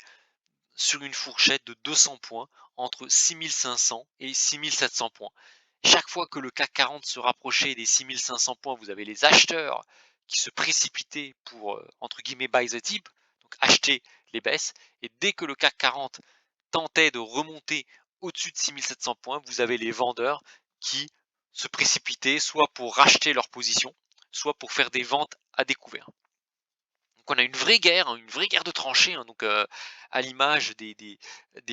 sur une fourchette de 200 points entre 6500 et 6700 points. Chaque fois que le CAC 40 se rapprochait des 6500 points, vous avez les acheteurs qui se précipitaient pour, entre guillemets, buy the dip, donc acheter les baisses. Et dès que le CAC 40 tentait de remonter au-dessus de 6700 points, vous avez les vendeurs qui se précipitaient soit pour racheter leur position, soit pour faire des ventes à découvert. Donc on a une vraie guerre, hein, une vraie guerre de tranchées, hein, donc à l'image des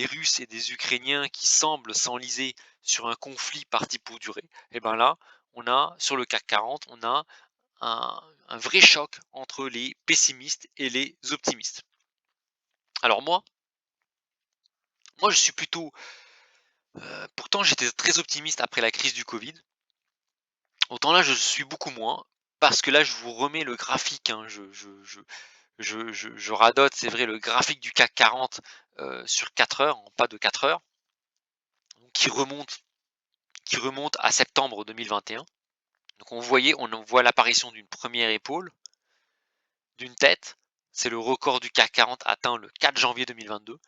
Russes et des Ukrainiens qui semblent s'enliser sur un conflit parti pour durer. Et ben là, on a sur le CAC 40, on a un vrai choc entre les pessimistes et les optimistes. Alors moi, Moi, je suis plutôt, pourtant j'étais très optimiste après la crise du Covid. Autant là, je suis beaucoup moins, parce que là, je vous remets le graphique, hein, je radote, c'est vrai, le graphique du CAC 40, sur 4 heures, en pas de 4 heures, donc qui remonte à septembre 2021. Donc on voit l'apparition d'une première épaule, d'une tête, c'est le record du CAC 40 atteint le 4 janvier 2022,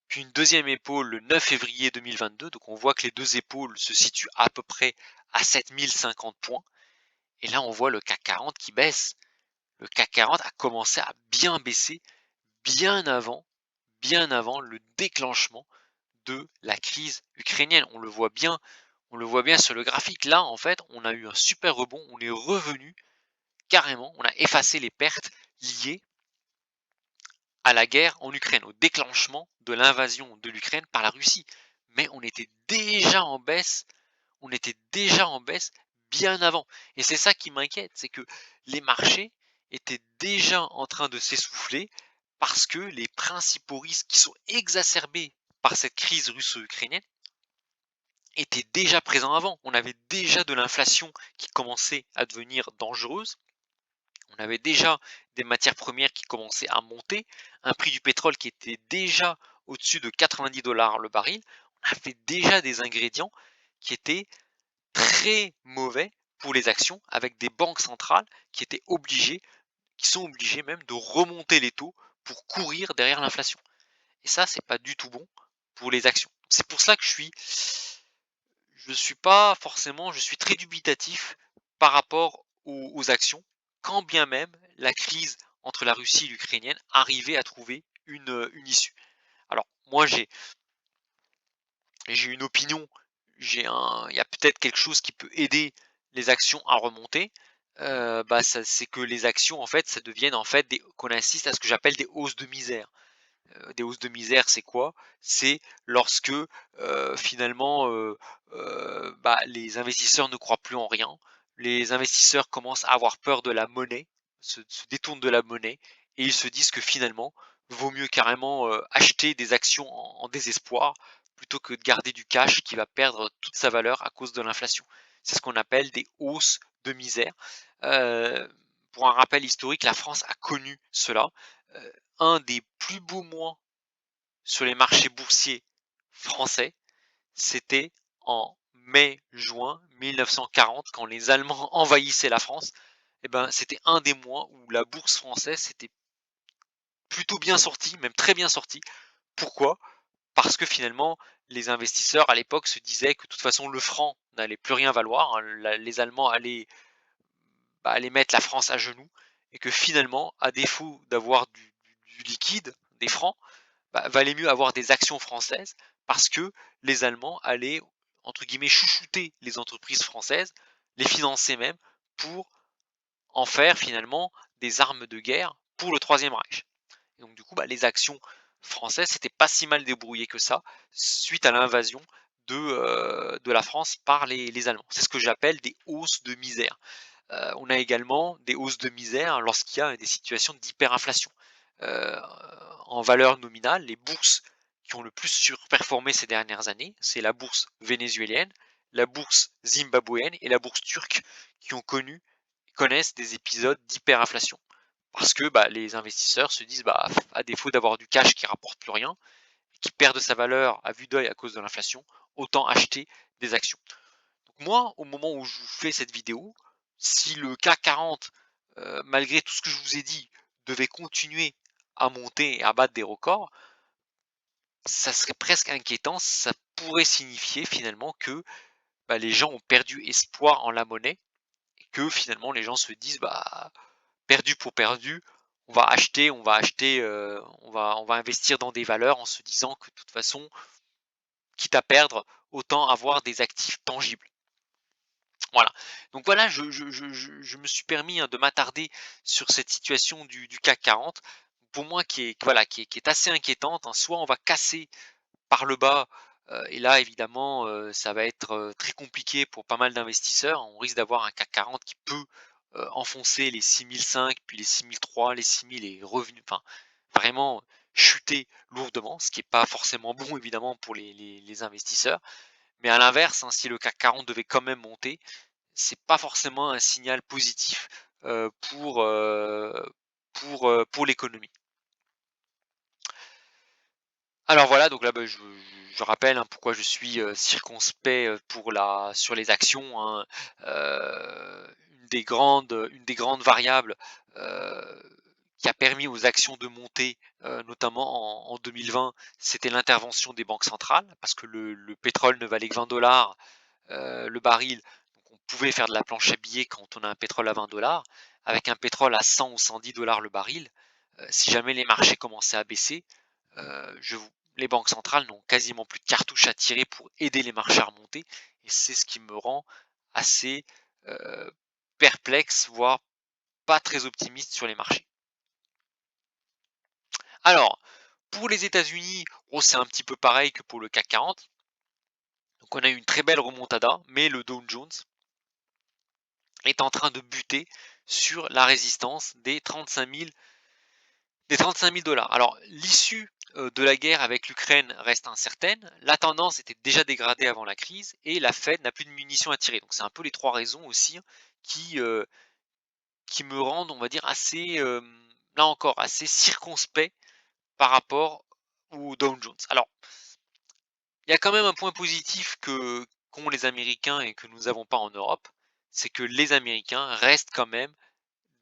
puis une deuxième épaule le 9 février 2022, donc on voit que les 2 épaules se situent à peu près à 7 050 points, et là on voit le CAC 40 qui baisse. Le CAC 40 a commencé à bien baisser bien avant bien avant le déclenchement de la crise ukrainienne. On le voit bien sur le graphique. Là, en fait, on a eu un super rebond, on est revenu carrément, on a effacé les pertes liées à la guerre en Ukraine, au déclenchement de l'invasion de l'Ukraine par la Russie. Mais on était déjà en baisse bien avant. Et c'est ça qui m'inquiète, c'est que les marchés étaient déjà en train de s'essouffler parce que les principaux risques qui sont exacerbés par cette crise russo-ukrainienne étaient déjà présents avant. On avait déjà de l'inflation qui commençait à devenir dangereuse. On avait déjà des matières premières qui commençaient à monter, un prix du pétrole qui était déjà au-dessus de 90 $ le baril. On avait déjà des ingrédients qui étaient très mauvais pour les actions, avec des banques centrales qui sont obligées même de remonter les taux pour courir derrière l'inflation. Et ça, c'est pas du tout bon pour les actions. C'est pour ça que je suis pas forcément, je suis très dubitatif par rapport aux actions, quand bien même la crise entre la Russie et l'Ukrainienne arrivait à trouver une issue. Alors moi j'ai une opinion, il y a peut-être quelque chose qui peut aider les actions à remonter. Bah, c'est que les actions en fait, ça devienne en fait qu'on assiste à ce que j'appelle des hausses de misère. Des hausses de misère, c'est quoi? C'est lorsque, finalement, bah, les investisseurs ne croient plus en rien. Les investisseurs commencent à avoir peur de la monnaie, se détournent de la monnaie et ils se disent que finalement, vaut mieux carrément, acheter des actions en désespoir, plutôt que de garder du cash qui va perdre toute sa valeur à cause de l'inflation. C'est ce qu'on appelle des hausses de misère. Heu, pour un rappel historique, la France a connu cela. Un des plus beaux mois sur les marchés boursiers français, c'était en mai-juin 1940 quand les Allemands envahissaient la France. Et ben, c'était un des mois où la bourse française s'était plutôt bien sortie, même très bien sortie. Pourquoi? Parce que finalement, les investisseurs à l'époque se disaient que de toute façon le franc n'allait plus rien valoir, hein, les Allemands allaient mettre la France à genoux, et que finalement, à défaut d'avoir du liquide, des francs, bah, valait mieux avoir des actions françaises, parce que les Allemands allaient, entre guillemets, chouchouter les entreprises françaises, les financer même, pour en faire finalement des armes de guerre pour le Troisième Reich. Et donc du coup, bah, les actions françaises s'étaient pas si mal débrouillées que ça, suite à l'invasion de la France par les Allemands. C'est ce que j'appelle des hausses de misère. On a également des hausses de misère lorsqu'il y a des situations d'hyperinflation. Heu, en valeur nominale, les bourses qui ont le plus surperformé ces dernières années, c'est la bourse vénézuélienne, la bourse zimbabwéenne et la bourse turque, qui connaissent des épisodes d'hyperinflation. Parce que, bah, les investisseurs se disent: «Bah, à défaut d'avoir du cash qui rapporte plus rien, qui perd de sa valeur à vue d'œil à cause de l'inflation, autant acheter des actions». Donc moi, au moment où je vous fais cette vidéo, si le CAC 40, malgré tout ce que je vous ai dit, devait continuer à monter et à battre des records, ça serait presque inquiétant. Ça pourrait signifier finalement que, bah, les gens ont perdu espoir en la monnaie, et que finalement les gens se disent: «Bah, perdu pour perdu, on va investir dans des valeurs en se disant que de toute façon, quitte à perdre, autant avoir des actifs tangibles». Voilà. Donc voilà, je me suis permis, hein, de m'attarder sur cette situation du CAC 40, pour moi qui est assez inquiétante, hein. Soit on va casser par le bas, et là évidemment, ça va être, très compliqué pour pas mal d'investisseurs. On risque d'avoir un CAC 40 qui peut, enfoncer les 6 500, puis les 6 300, les 6 000 et revenus, enfin vraiment chuté lourdement, ce qui est pas forcément bon évidemment pour les investisseurs. Mais à l'inverse, hein, si le CAC 40 devait quand même monter, c'est pas forcément un signal positif, pour l'économie. Alors voilà, donc là, bah, je rappelle, hein, pourquoi je suis, circonspect, sur les actions, hein. Une des grandes variables, heu, qui a permis aux actions de monter, notamment en 2020, c'était l'intervention des banques centrales parce que le pétrole ne valait que 20 le baril, donc on pouvait faire de la planche à billets quand on a un pétrole à 20 avec un pétrole à 100 ou 110 le baril, si jamais les marchés commençaient à baisser, je vous les banques centrales n'ont quasiment plus de cartouches à tirer pour aider les marchés à remonter et c'est ce qui me rend assez, heu, perplexe, voire pas très optimiste sur les marchés. Alors, pour les États-Unis, oh, c'est un petit peu pareil que pour le CAC 40. Donc on a eu une très belle remontada, mais le Dow Jones est en train de buter sur la résistance des 35 000 Alors, l'issue de la guerre avec l'Ukraine reste incertaine. La tendance était déjà dégradée avant la crise et la Fed n'a plus de munitions à tirer. Donc, c'est un peu les trois raisons aussi, hein, qui, euh, qui me rendent, on va dire, assez, là encore, assez circonspect par rapport au Dow Jones. Alors, il y a quand même un point positif qu'ont les Américains et que nous n'avons pas en Europe, c'est que les Américains restent quand même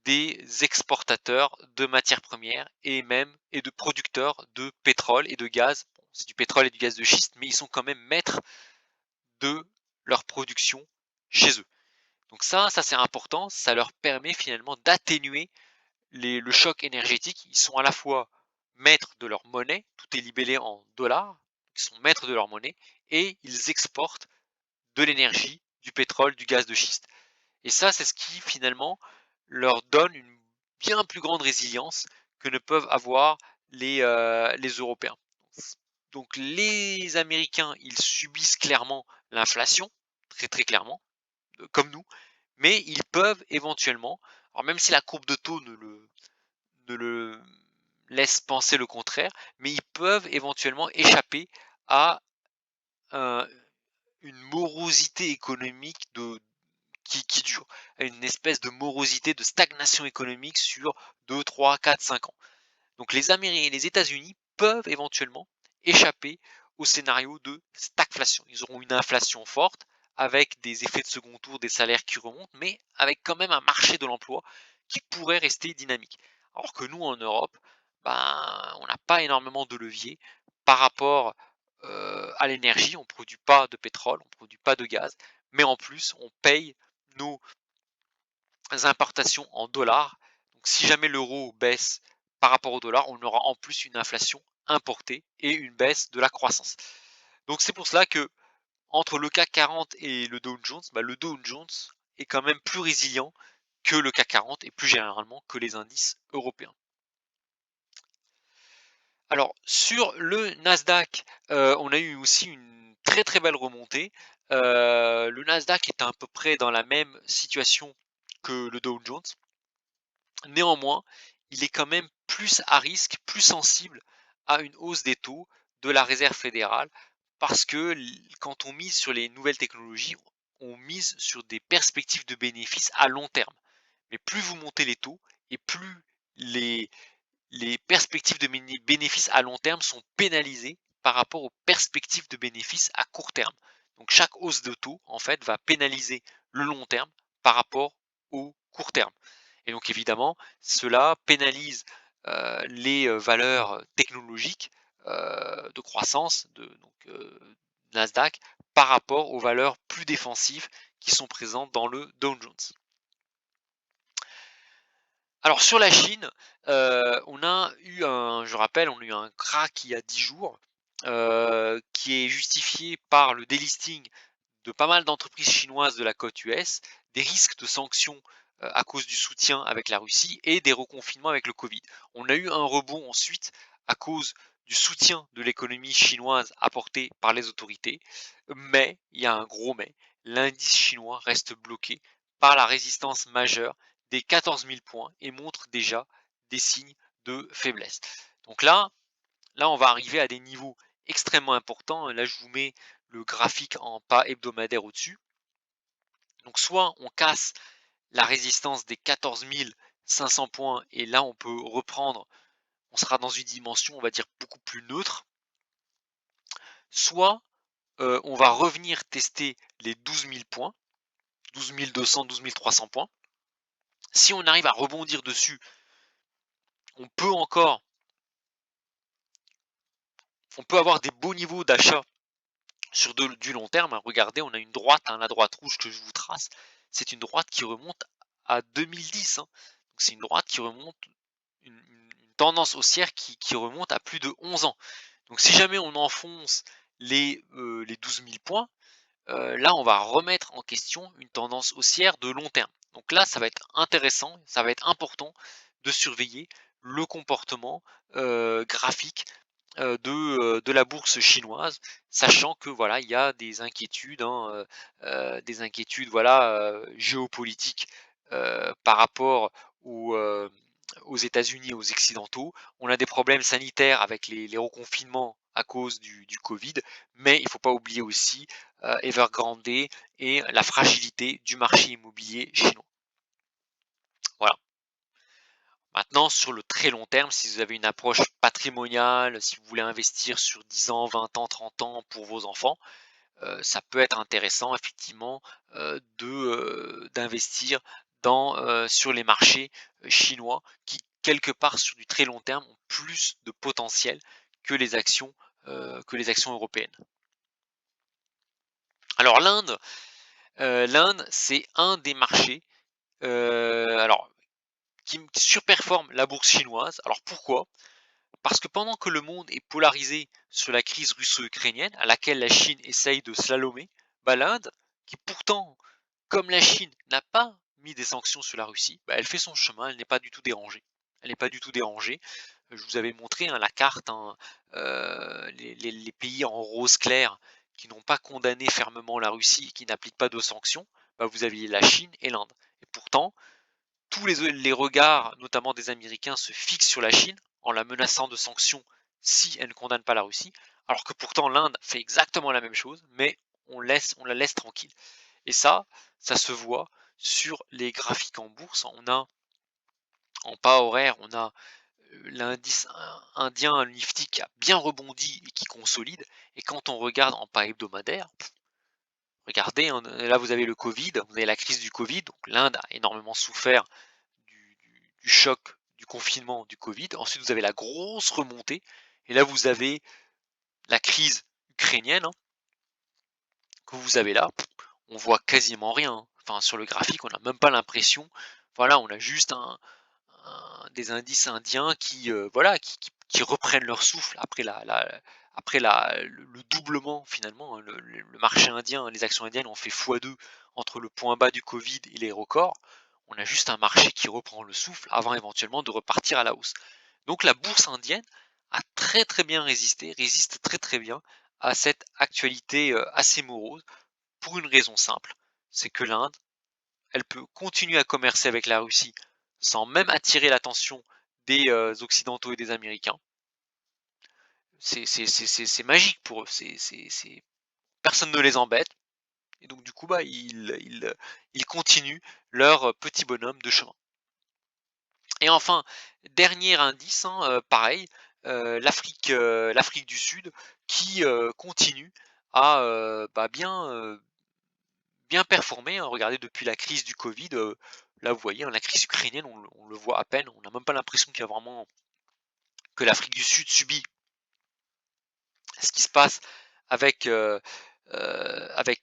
des exportateurs de matières premières et de producteurs de pétrole et de gaz. Bon, c'est du pétrole et du gaz de schiste, mais ils sont quand même maîtres de leur production chez eux. Donc ça c'est important, ça leur permet finalement d'atténuer le choc énergétique. Ils sont à la fois maîtres de leur monnaie, tout est libellé en dollars, ils sont maîtres de leur monnaie et ils exportent de l'énergie, du pétrole, du gaz de schiste. Et ça, c'est ce qui finalement leur donne une bien plus grande résilience que ne peuvent avoir les Européens. Donc les Américains, ils subissent clairement l'inflation, très très clairement, comme nous, mais ils peuvent éventuellement, alors même si la courbe de taux ne le laisse penser le contraire, mais ils peuvent éventuellement échapper à un- une morosité économique qui dure, à une espèce de morosité, de stagnation économique sur 2, 3, 4, 5 ans. Donc les États-Unis peuvent éventuellement échapper au scénario de stagflation. Ils auront une inflation forte avec des effets de second tour, des salaires qui remontent, mais avec quand même un marché de l'emploi qui pourrait rester dynamique. Alors que nous, en Europe, ben, on n'a pas énormément de levier par rapport à l'énergie. On ne produit pas de pétrole, on ne produit pas de gaz, mais en plus, on paye nos importations en dollars. Donc si jamais l'euro baisse par rapport au dollar, on aura en plus une inflation importée et une baisse de la croissance. Donc c'est pour cela que entre le CAC 40 et le Dow Jones, bah, le Dow Jones est quand même plus résilient que le CAC 40 et plus généralement que les indices européens. Alors sur le Nasdaq, on a eu aussi une très très belle remontée. Le Nasdaq est à peu près dans la même situation que le Dow Jones. Néanmoins, il est quand même plus à risque, plus sensible à une hausse des taux de la Réserve fédérale parce que quand on mise sur les nouvelles technologies, on mise sur des perspectives de bénéfices à long terme. Mais plus vous montez les taux et plus les, les perspectives de bénéfices à long terme sont pénalisées par rapport aux perspectives de bénéfices à court terme. Donc chaque hausse de taux, en fait, va pénaliser le long terme par rapport au court terme. Et donc évidemment, cela pénalise les valeurs technologiques de croissance de Nasdaq par rapport aux valeurs plus défensives qui sont présentes dans le Dow Jones. Alors sur la Chine, on a eu je rappelle, on a eu un crack il y a 10 jours, qui est justifié par le delisting de pas mal d'entreprises chinoises de la côte US, des risques de sanctions à cause du soutien avec la Russie et des reconfinements avec le Covid. On a eu un rebond ensuite à cause du soutien de l'économie chinoise apporté par les autorités, mais il y a un gros mais, l'indice chinois reste bloqué par la résistance majeure des 14 000 points et montre déjà des signes de faiblesse. Donc là, on va arriver à des niveaux extrêmement importants. Là, je vous mets le graphique en pas hebdomadaire au-dessus. Donc soit on casse la résistance des 14 500 points et là on peut reprendre, on sera dans une dimension on va dire beaucoup plus neutre, soit on va revenir tester les 12 000 points, 12 200, 12 300 points. Si on arrive à rebondir dessus, on peut encore, on peut avoir des beaux niveaux d'achat sur du long terme. Regardez, on a une droite, la droite rouge que je vous trace, c'est une droite qui remonte à 2010. Donc c'est une droite qui remonte, une tendance haussière qui remonte à plus de 11 ans. Donc si jamais on enfonce les 12 000 points, là on va remettre en question une tendance haussière de long terme. Donc là ça va être intéressant, ça va être important de surveiller le comportement graphique de la bourse chinoise, sachant que voilà, il y a des inquiétudes, des inquiétudes voilà, géopolitiques par rapport aux, aux États-Unis et aux Occidentaux. On a des problèmes sanitaires avec les reconfinements à cause du Covid, mais il ne faut pas oublier aussi Evergrande et la fragilité du marché immobilier chinois. Voilà. Maintenant, sur le très long terme, si vous avez une approche patrimoniale, si vous voulez investir sur 10 ans, 20 ans, 30 ans pour vos enfants, ça peut être intéressant effectivement d'investir sur les marchés chinois qui, quelque part, sur du très long terme, ont plus de potentiel que que les actions européennes. Alors l'Inde, c'est un des marchés alors, qui surperforme la bourse chinoise. Alors pourquoi? Parce que pendant que le monde est polarisé sur la crise russo-ukrainienne, à laquelle la Chine essaye de slalomer, bah l'Inde, qui pourtant, comme la Chine, n'a pas mis des sanctions sur la Russie, bah elle fait son chemin, elle n'est pas du tout dérangée. Elle n'est pas du tout dérangée. Je vous avais montré la carte, les pays en rose clair qui n'ont pas condamné fermement la Russie, qui n'appliquent pas de sanctions, bah vous aviez la Chine et l'Inde. Et pourtant, tous les regards, notamment des Américains, se fixent sur la Chine en la menaçant de sanctions si elle ne condamne pas la Russie, alors que pourtant l'Inde fait exactement la même chose, mais on la laisse tranquille. Et ça se voit sur les graphiques en bourse. On a en pas horaire, on a l'indice indien Nifty qui a bien rebondi et qui consolide. Et quand on regarde en pas hebdomadaire, regardez, là vous avez le Covid, vous avez la crise du Covid, donc l'Inde a énormément souffert du choc du confinement du Covid. Ensuite, vous avez la grosse remontée. Et là, vous avez la crise ukrainienne que vous avez là. On voit quasiment rien. Enfin, sur le graphique, on n'a même pas l'impression. Voilà, on a juste des indices indiens qui, voilà, qui reprennent leur souffle après le doublement finalement. Le marché indien, les actions indiennes ont fait x2 entre le point bas du Covid et les records. On a juste un marché qui reprend le souffle avant éventuellement de repartir à la hausse. Donc la bourse indienne a très très bien résisté, résiste très très bien à cette actualité assez morose pour une raison simple, c'est que l'Inde, elle peut continuer à commercer avec la Russie sans même attirer l'attention des Occidentaux et des Américains. C'est magique pour eux, personne ne les embête, et donc du coup, bah, ils continuent leur petit bonhomme de chemin. Et enfin, dernier indice, pareil, l'Afrique du Sud qui continue à bien performer. Regardez, depuis la crise du Covid, là vous voyez, la crise ukrainienne, on le voit à peine, on n'a même pas l'impression qu'il y a vraiment que l'Afrique du Sud subit ce qui se passe avec,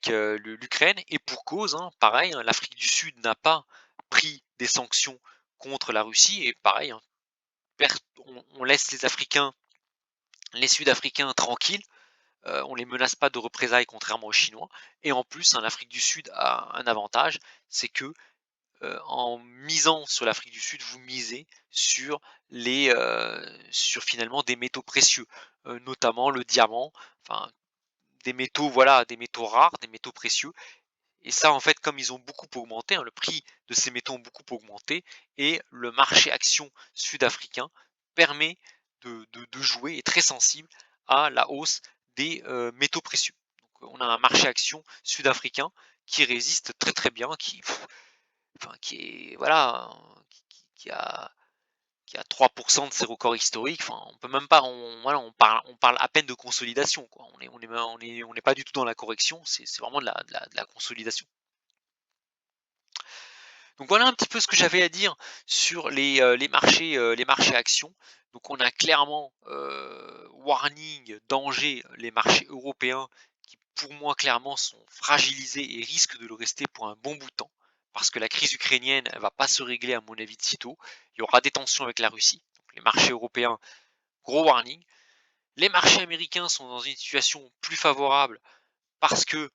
l'Ukraine, et pour cause, pareil, l'Afrique du Sud n'a pas pris des sanctions contre la Russie, et pareil, on laisse les Sud-Africains tranquilles, on les menace pas de représailles contrairement aux Chinois, et en plus, l'Afrique du Sud a un avantage, c'est que en misant sur l'Afrique du Sud, vous misez sur finalement des métaux précieux, notamment le diamant, enfin des métaux, voilà, des métaux rares, des métaux précieux. Et ça, en fait, comme ils ont beaucoup augmenté, le prix de ces métaux ont beaucoup augmenté, et le marché action sud-africain permet de jouer, est très sensible à la hausse des métaux précieux. Donc, on a un marché action sud-africain qui résiste très très bien, qui est voilà, qui a 3% de ses records historiques. Enfin, on peut même pas, voilà, on parle à peine de consolidation, quoi. On n'est pas du tout dans la correction, c'est vraiment de la consolidation. Donc voilà un petit peu ce que j'avais à dire sur les marchés actions. Donc on a clairement warning, danger, les marchés européens qui pour moi clairement sont fragilisés et risquent de le rester pour un bon bout de temps. Parce que la crise ukrainienne, elle va pas se régler à mon avis de sitôt. Il y aura des tensions avec la Russie. Donc les marchés européens, gros warning. Les marchés américains sont dans une situation plus favorable parce que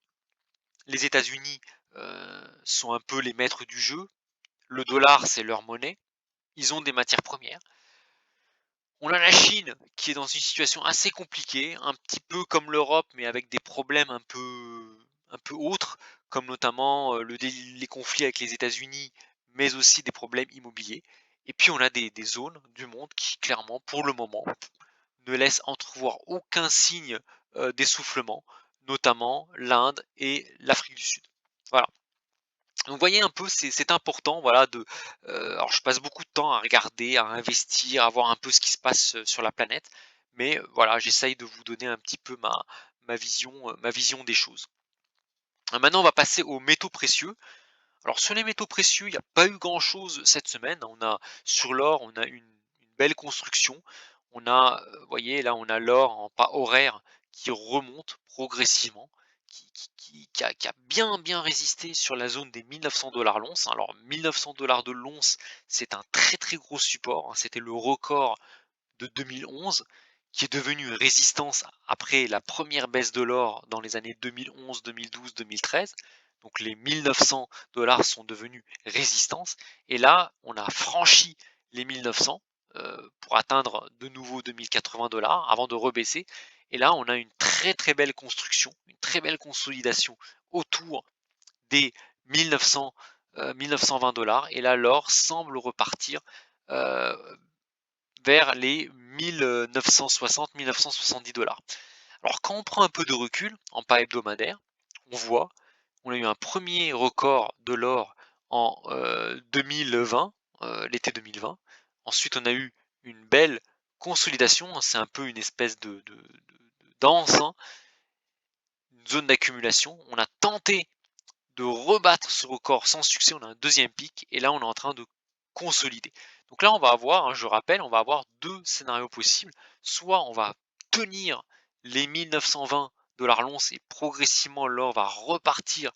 les États-Unis sont un peu les maîtres du jeu. Le dollar, c'est leur monnaie. Ils ont des matières premières. On a la Chine qui est dans une situation assez compliquée, un petit peu comme l'Europe, mais avec des problèmes un peu autres, comme notamment les conflits avec les États-Unis, mais aussi des problèmes immobiliers. Et puis on a des zones du monde qui, clairement, pour le moment, ne laissent entrevoir aucun signe d'essoufflement, notamment l'Inde et l'Afrique du Sud. Voilà. Donc vous voyez un peu, c'est important, voilà, alors je passe beaucoup de temps à regarder, à investir, à voir un peu ce qui se passe sur la planète, mais voilà, j'essaye de vous donner un petit peu ma vision des choses. Maintenant, on va passer aux métaux précieux. Alors sur les métaux précieux, il n'y a pas eu grand-chose cette semaine. Sur l'or, on a une belle construction. Vous voyez, là, on a l'or en pas horaire qui remonte progressivement, qui a bien bien résisté sur la zone des 1900 dollars l'once. Alors 1900 dollars de l'once, c'est un très très gros support, hein. C'était le record de 2011 qui est devenu résistance après la première baisse de l'or dans les années 2011, 2012, 2013. Donc les 1900 dollars sont devenus résistance. Et là, on a franchi les 1900 pour atteindre de nouveau 2080 dollars avant de rebaisser. Et là, on a une très très belle construction, une très belle consolidation autour des 1900, 1920 dollars. Et là, l'or semble repartir euh, vers les 1960-1970 dollars. Alors quand on prend un peu de recul en pas hebdomadaire, on voit on a eu un premier record de l'or en 2020, l'été 2020. Ensuite, on a eu une belle consolidation. C'est un peu une espèce de danse, hein, une zone d'accumulation. On a tenté de rebattre ce record sans succès. On a un deuxième pic et là, on est en train de consolider. Donc là, on va avoir, hein, je rappelle, on va avoir deux scénarios possibles. Soit on va tenir les 1920 dollars l'once et progressivement l'or va repartir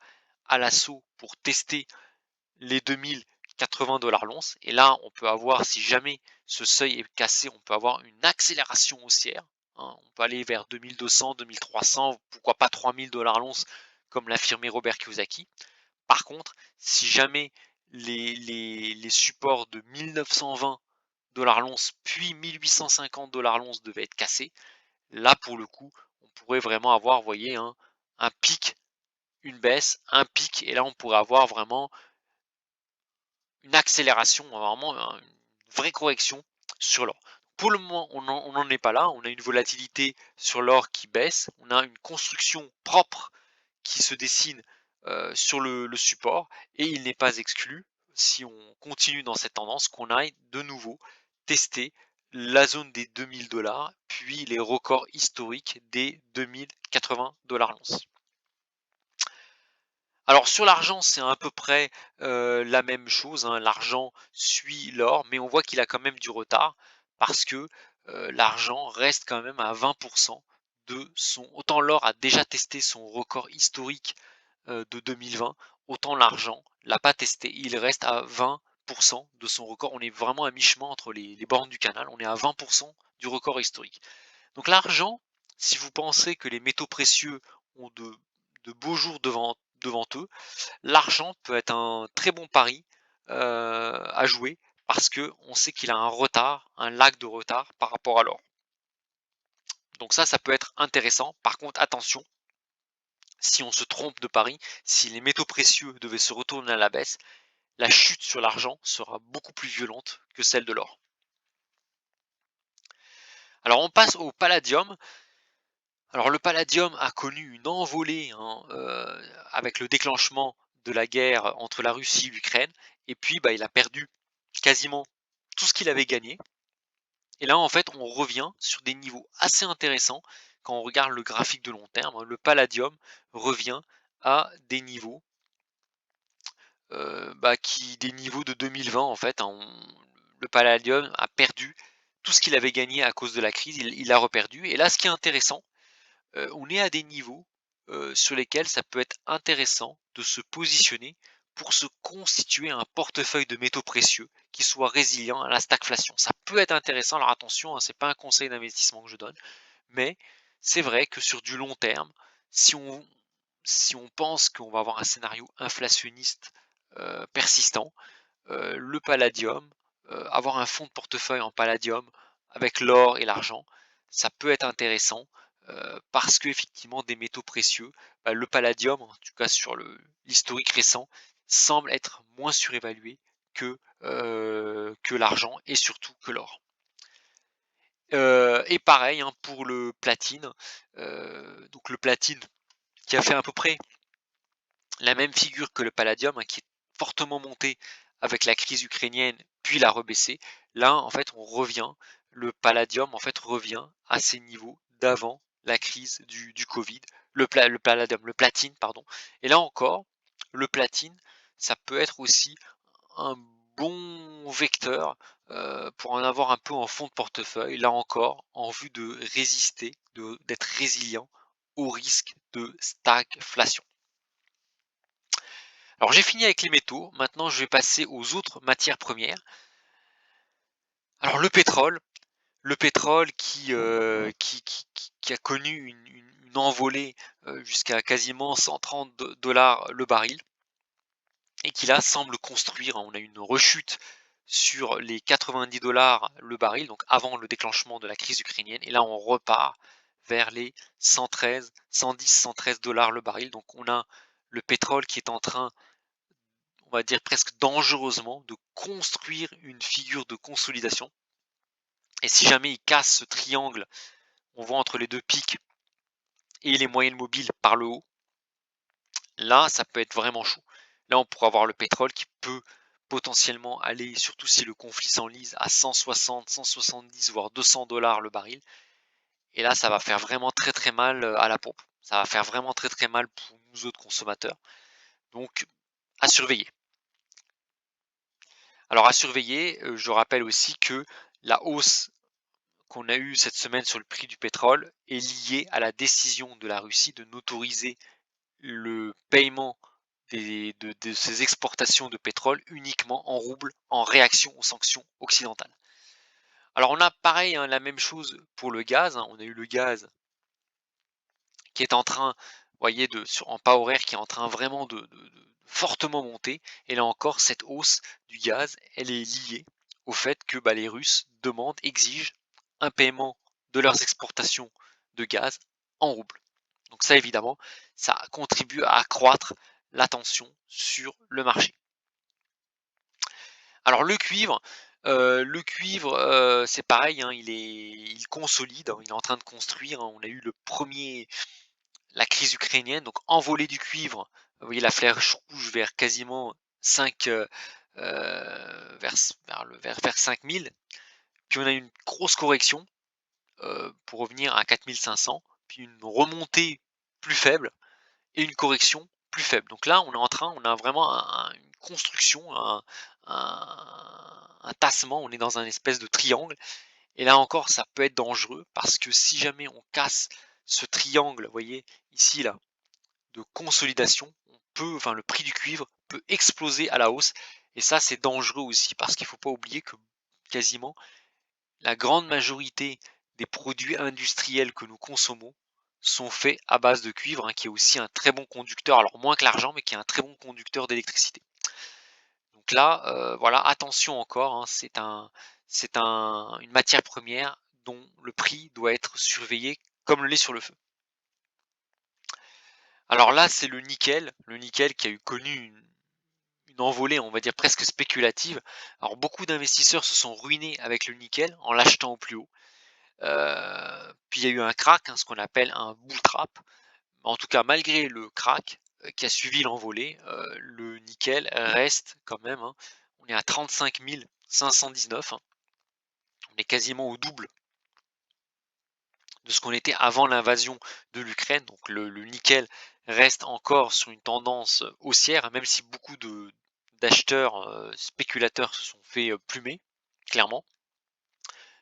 à l'assaut pour tester les 2080 dollars l'once. Et là, on peut avoir, si jamais ce seuil est cassé, on peut avoir une accélération haussière, hein. On peut aller vers 2200, 2300, pourquoi pas 3000 dollars l'once, comme l'affirmait Robert Kiyosaki. Par contre, si jamais les supports de 1920 dollars l'once puis 1850 dollars l'once devaient être cassés, là pour le coup, on pourrait vraiment avoir, vous voyez, un pic, une baisse, un pic, et là on pourrait avoir vraiment une accélération, vraiment une vraie correction sur l'or. Pour le moment, on n'en est pas là, on a une volatilité sur l'or qui baisse, on a une construction propre qui se dessine sur le support, et il n'est pas exclu, si on continue dans cette tendance, qu'on aille de nouveau tester la zone des 2000 dollars, puis les records historiques des 2080 dollars l'once. Alors sur l'argent, c'est à peu près la même chose, hein. L'argent suit l'or, mais on voit qu'il a quand même du retard parce que l'argent reste quand même à 20% de son. Autant l'or a déjà testé son record historique de 2020, autant l'argent l'a pas testé. Il reste à 20% de son record. On est vraiment à mi-chemin entre les bornes du canal. On est à 20% du record historique. Donc l'argent, si vous pensez que les métaux précieux ont de beaux jours devant eux, l'argent peut être un très bon pari à jouer parce que on sait qu'il a un retard, un lag de retard par rapport à l'or. Donc ça peut être intéressant. Par contre, attention, si on se trompe de pari, si les métaux précieux devaient se retourner à la baisse, la chute sur l'argent sera beaucoup plus violente que celle de l'or. Alors on passe au palladium. Alors le palladium a connu une envolée, hein, avec le déclenchement de la guerre entre la Russie et l'Ukraine et puis, bah, il a perdu quasiment tout ce qu'il avait gagné et là, en fait, on revient sur des niveaux assez intéressants quand on regarde le graphique de long terme, hein. Le palladium revient à des niveaux, bah, qui des niveaux de 2020 en fait, hein. On Le palladium a perdu tout ce qu'il avait gagné à cause de la crise, il l'a reperdu et là, ce qui est intéressant, on est à des niveaux, sur lesquels ça peut être intéressant de se positionner pour se constituer un portefeuille de métaux précieux qui soit résilient à la stagflation. Ça peut être intéressant, alors attention, hein, c'est pas un conseil d'investissement que je donne, mais c'est vrai que sur du long terme, si on si on pense qu'on va avoir un scénario inflationniste, persistant, le palladium, avoir un fonds de portefeuille en palladium avec l'or et l'argent, ça peut être intéressant, parce qu'effectivement des métaux précieux, bah, le palladium, en tout cas sur l'historique récent, semble être moins surévalué que l'argent et surtout que l'or. Et pareil, hein, pour le platine, donc le platine qui a fait à peu près la même figure que le palladium, hein, qui est fortement monté avec la crise ukrainienne, puis l'a rebaissé. Là, en fait, on revient, le palladium, en fait, revient à ses niveaux d'avant la crise du Covid, le palladium, le platine, pardon. Et là encore, le platine, ça peut être aussi un bon vecteur pour en avoir un peu en fond de portefeuille, là encore, en vue de résister, d'être résilient au risque de stagflation. Alors j'ai fini avec les métaux, maintenant je vais passer aux autres matières premières. Alors le pétrole qui a connu une envolée, jusqu'à quasiment 130 le baril et qui là semble construire, hein, on a une rechute sur les 90 le baril, donc avant le déclenchement de la crise ukrainienne et là on repart vers les 113, 110, 113 le baril. Donc on a le pétrole qui est en train, on va dire presque dangereusement, de construire une figure de consolidation. Et si jamais il casse ce triangle, on voit entre les deux pics et les moyennes mobiles par le haut, là, ça peut être vraiment chaud. Là, on pourrait avoir le pétrole qui peut potentiellement aller, surtout si le conflit s'enlise, à 160, 170, voire 200 le baril. Et là, ça va faire vraiment très très mal à la pompe. Ça va faire vraiment très très mal pour nous autres consommateurs. Donc, à surveiller. Alors à surveiller, je rappelle aussi que la hausse qu'on a eue cette semaine sur le prix du pétrole est liée à la décision de la Russie de n'autoriser le paiement de ces exportations de pétrole uniquement en roubles en réaction aux sanctions occidentales. Alors on a pareil, hein, la même chose pour le gaz, hein, on a eu le gaz qui est en train, vous voyez, en pas horaire, qui est en train vraiment de fortement monter. Et là encore, cette hausse du gaz, elle est liée au fait que bah, les Russes demandent, exigent un paiement de leurs exportations de gaz en roubles. Donc ça, évidemment, ça contribue à accroître la tension sur le marché. Alors le cuivre, c'est pareil, hein, il consolide, hein, il est en train de construire, hein. On a eu la crise ukrainienne, donc envolée du cuivre, vous voyez la flèche rouge vers quasiment 5, vers 5000. Puis on a une grosse correction, pour revenir à 4500, puis une remontée plus faible et une correction plus faible. Donc là, on a vraiment une construction, un tassement, on est dans un espèce de triangle. Et là encore, ça peut être dangereux parce que si jamais on casse ce triangle, vous voyez, ici, là, de consolidation, enfin, le prix du cuivre peut exploser à la hausse. Et ça, c'est dangereux aussi parce qu'il ne faut pas oublier que quasiment la grande majorité des produits industriels que nous consommons sont faits à base de cuivre, hein, qui est aussi un très bon conducteur, alors moins que l'argent, mais qui est un très bon conducteur d'électricité. Donc là, voilà, attention encore, hein, une matière première dont le prix doit être surveillé comme le lait sur le feu. Alors là, c'est le nickel qui a connu une envolée, on va dire presque spéculative. Alors beaucoup d'investisseurs se sont ruinés avec le nickel en l'achetant au plus haut. Puis il y a eu un crack, hein, ce qu'on appelle un bull trap. En tout cas, malgré le crack, qui a suivi l'envolée, le nickel reste quand même, hein, on est à 35 519, hein. On est quasiment au double de ce qu'on était avant l'invasion de l'Ukraine. Donc le nickel reste encore sur une tendance haussière, même si beaucoup d'acheteurs, spéculateurs se sont fait, plumer, clairement.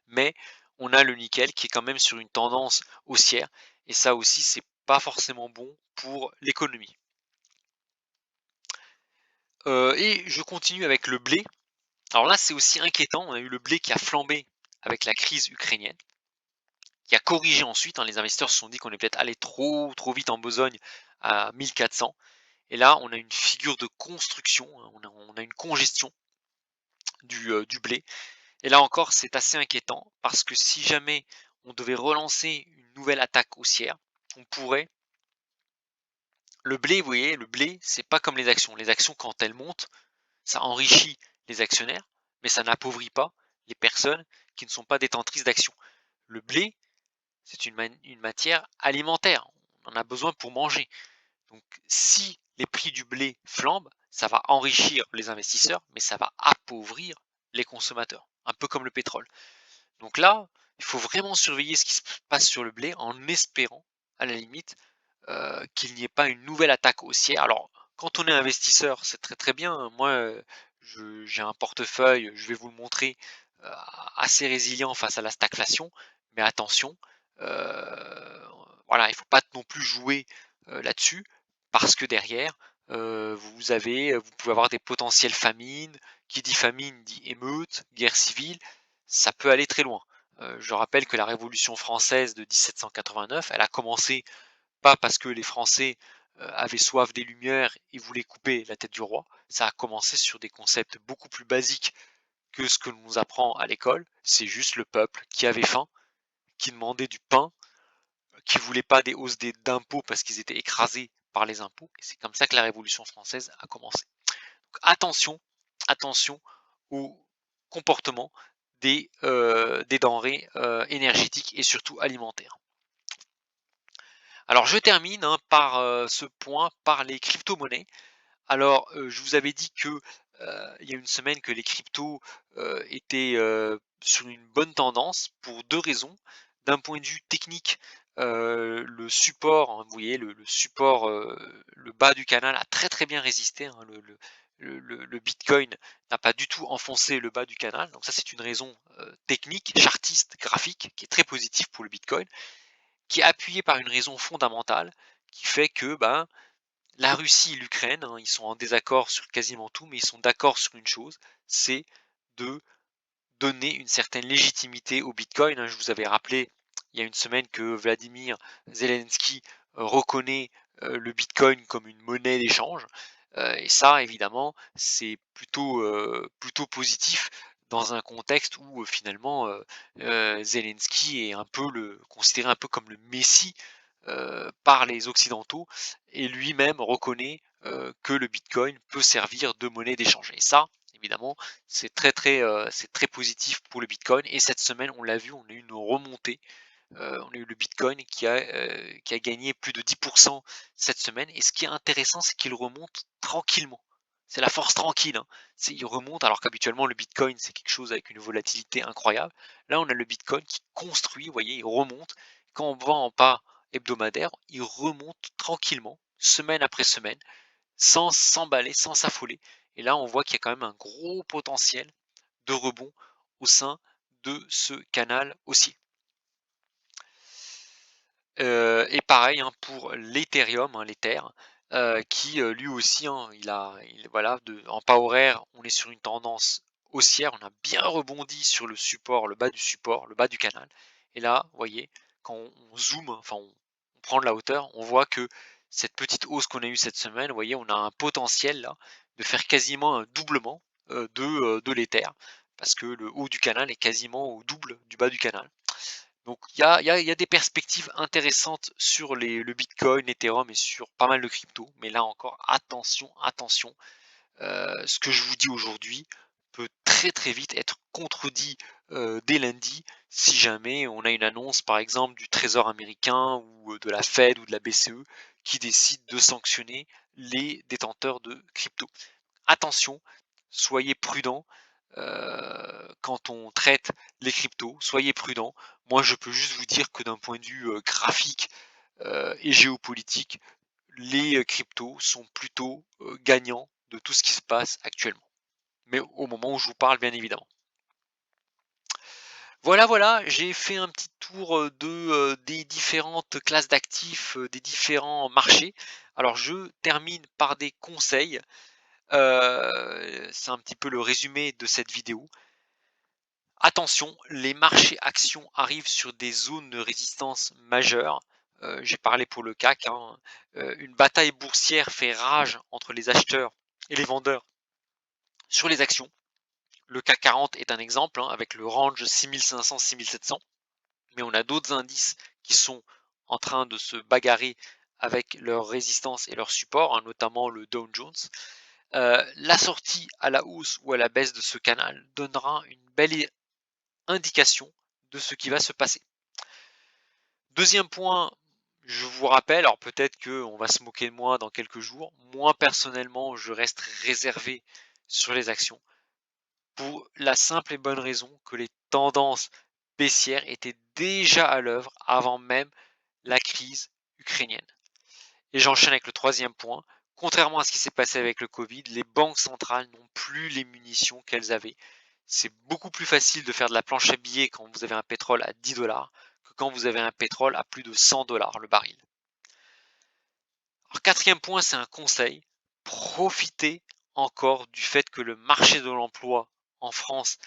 Mais on a le nickel qui est quand même sur une tendance haussière et ça aussi, c'est pas forcément bon pour l'économie. Et je continue avec le blé. Alors là, c'est aussi inquiétant. On a eu le blé qui a flambé avec la crise ukrainienne, qui a corrigé ensuite, hein. Les investisseurs se sont dit qu'on est peut-être allé trop vite en besogne à 1400. Et là, on a une figure de construction, hein. On a une congestion du blé. Et là encore, c'est assez inquiétant parce que si jamais on devait relancer une nouvelle attaque haussière, on pourrait. Le blé, vous voyez, le blé, c'est pas comme les actions. Les actions, quand elles montent, ça enrichit les actionnaires, mais ça n'appauvrit pas les personnes qui ne sont pas détentrices d'actions. Le blé, c'est une matière alimentaire. On en a besoin pour manger. Donc, si les prix du blé flambent, ça va enrichir les investisseurs, mais ça va appauvrir les consommateurs, un peu comme le pétrole. Donc là, il faut vraiment surveiller ce qui se passe sur le blé en espérant, à la limite, qu'il n'y ait pas une nouvelle attaque haussière. Alors, quand on est investisseur, c'est très très bien. Moi, j'ai un portefeuille, je vais vous le montrer, heu, assez résilient face à la stagflation. Mais attention, voilà, il ne faut pas non plus jouer, là-dessus parce que derrière, vous pouvez avoir des potentielles famines. Qui dit famine dit émeute, guerre civile, ça peut aller très loin. Je rappelle que la Révolution française de 1789, elle a commencé pas parce que les Français, avaient soif des Lumières et voulaient couper la tête du roi. Ça a commencé sur des concepts beaucoup plus basiques que ce que l'on nous apprend à l'école. C'est juste le peuple qui avait faim, qui demandait du pain, qui voulait pas des hausses d'impôts parce qu'ils étaient écrasés par les impôts. Et c'est comme ça que la Révolution française a commencé. Donc attention, attention au comportement des denrées, énergétiques et surtout alimentaires. Alors je termine, hein, par, ce point, par les crypto-monnaies. Alors, je vous avais dit que, il y a une semaine que les cryptos, étaient, sur une bonne tendance pour 2 raisons. D'un point de vue technique, le support, hein, vous voyez le support, le bas du canal a très, très bien résisté, hein. Le bitcoin n'a pas du tout enfoncé le bas du canal. Donc ça, c'est une raison, technique, chartiste, graphique, qui est très positive pour le bitcoin, qui est appuyée par une raison fondamentale qui fait que, ben, la Russie et l'Ukraine, hein, ils sont en désaccord sur quasiment tout, mais ils sont d'accord sur une chose, c'est de donner une certaine légitimité au Bitcoin, hein. Je vous avais rappelé il y a une semaine que Vladimir Zelensky reconnaît le Bitcoin comme une monnaie d'échange. Et ça, évidemment, c'est plutôt positif dans un contexte où finalement Zelensky est un peu considéré un peu comme le messie par les Occidentaux et lui-même reconnaît que le Bitcoin peut servir de monnaie d'échange. Et ça, évidemment, c'est très positif pour le Bitcoin. Et cette semaine, on l'a vu, on a eu une remontée. On a eu le Bitcoin qui a gagné plus de 10% cette semaine. Et ce qui est intéressant, c'est qu'il remonte tranquillement. C'est la force tranquille, hein. Il remonte alors qu'habituellement le Bitcoin c'est quelque chose avec une volatilité incroyable. Là on a le Bitcoin qui construit, vous voyez, il remonte. Quand on va en pas hebdomadaire, il remonte tranquillement, semaine après semaine, sans s'emballer, sans s'affoler. Et là on voit qu'il y a quand même un gros potentiel de rebond au sein de ce canal haussier. Et pareil, hein, pour l'Ethereum, hein, l'Ether, qui, lui aussi, hein, voilà, en pas horaire, on est sur une tendance haussière. On a bien rebondi sur le support, le bas du support, le bas du canal. Et là, vous voyez, quand on zoome, enfin on prend de la hauteur, on voit que cette petite hausse qu'on a eue cette semaine, vous voyez, on a un potentiel là de faire quasiment un doublement, de l'Ether, parce que le haut du canal est quasiment au double du bas du canal. Donc il y a des perspectives intéressantes sur le Bitcoin, l'Ethereum et sur pas mal de cryptos. Mais là encore, attention, attention. Ce que je vous dis aujourd'hui peut très très vite être contredit dès lundi, si jamais on a une annonce, par exemple, du Trésor américain ou de la Fed ou de la BCE qui décide de sanctionner les détenteurs de crypto. Attention, soyez prudents quand on traite les cryptos, soyez prudents. Moi, je peux juste vous dire que d'un point de vue graphique et géopolitique, les cryptos sont plutôt gagnants de tout ce qui se passe actuellement. Mais au moment où je vous parle, bien évidemment. Voilà, voilà, j'ai fait un petit tour des différentes classes d'actifs, des différents marchés. Alors, je termine par des conseils. C'est un petit peu le résumé de cette vidéo. Attention, les marchés actions arrivent sur des zones de résistance majeures. J'ai parlé pour le CAC, hein. Une bataille boursière fait rage entre les acheteurs et les vendeurs sur les actions. Le CAC 40 est un exemple, hein, avec le range 6500-6700. Mais on a d'autres indices qui sont en train de se bagarrer avec leur résistance et leur support, hein, notamment le Dow Jones. La sortie à la hausse ou à la baisse de ce canal donnera une belle indication de ce qui va se passer. Deuxième point, je vous rappelle, alors peut-être qu'on va se moquer de moi dans quelques jours, moi personnellement je reste réservé sur les actions pour la simple et bonne raison que les tendances baissières étaient déjà à l'œuvre avant même la crise ukrainienne. Et j'enchaîne avec le troisième point. Contrairement à ce qui s'est passé avec le Covid, les banques centrales n'ont plus les munitions qu'elles avaient. C'est beaucoup plus facile de faire de la planche à billets quand vous avez un pétrole à 10 dollars que quand vous avez un pétrole à plus de 100 dollars le baril. Alors, quatrième point, c'est un conseil. Profitez encore du fait que le marché de l'emploi en France,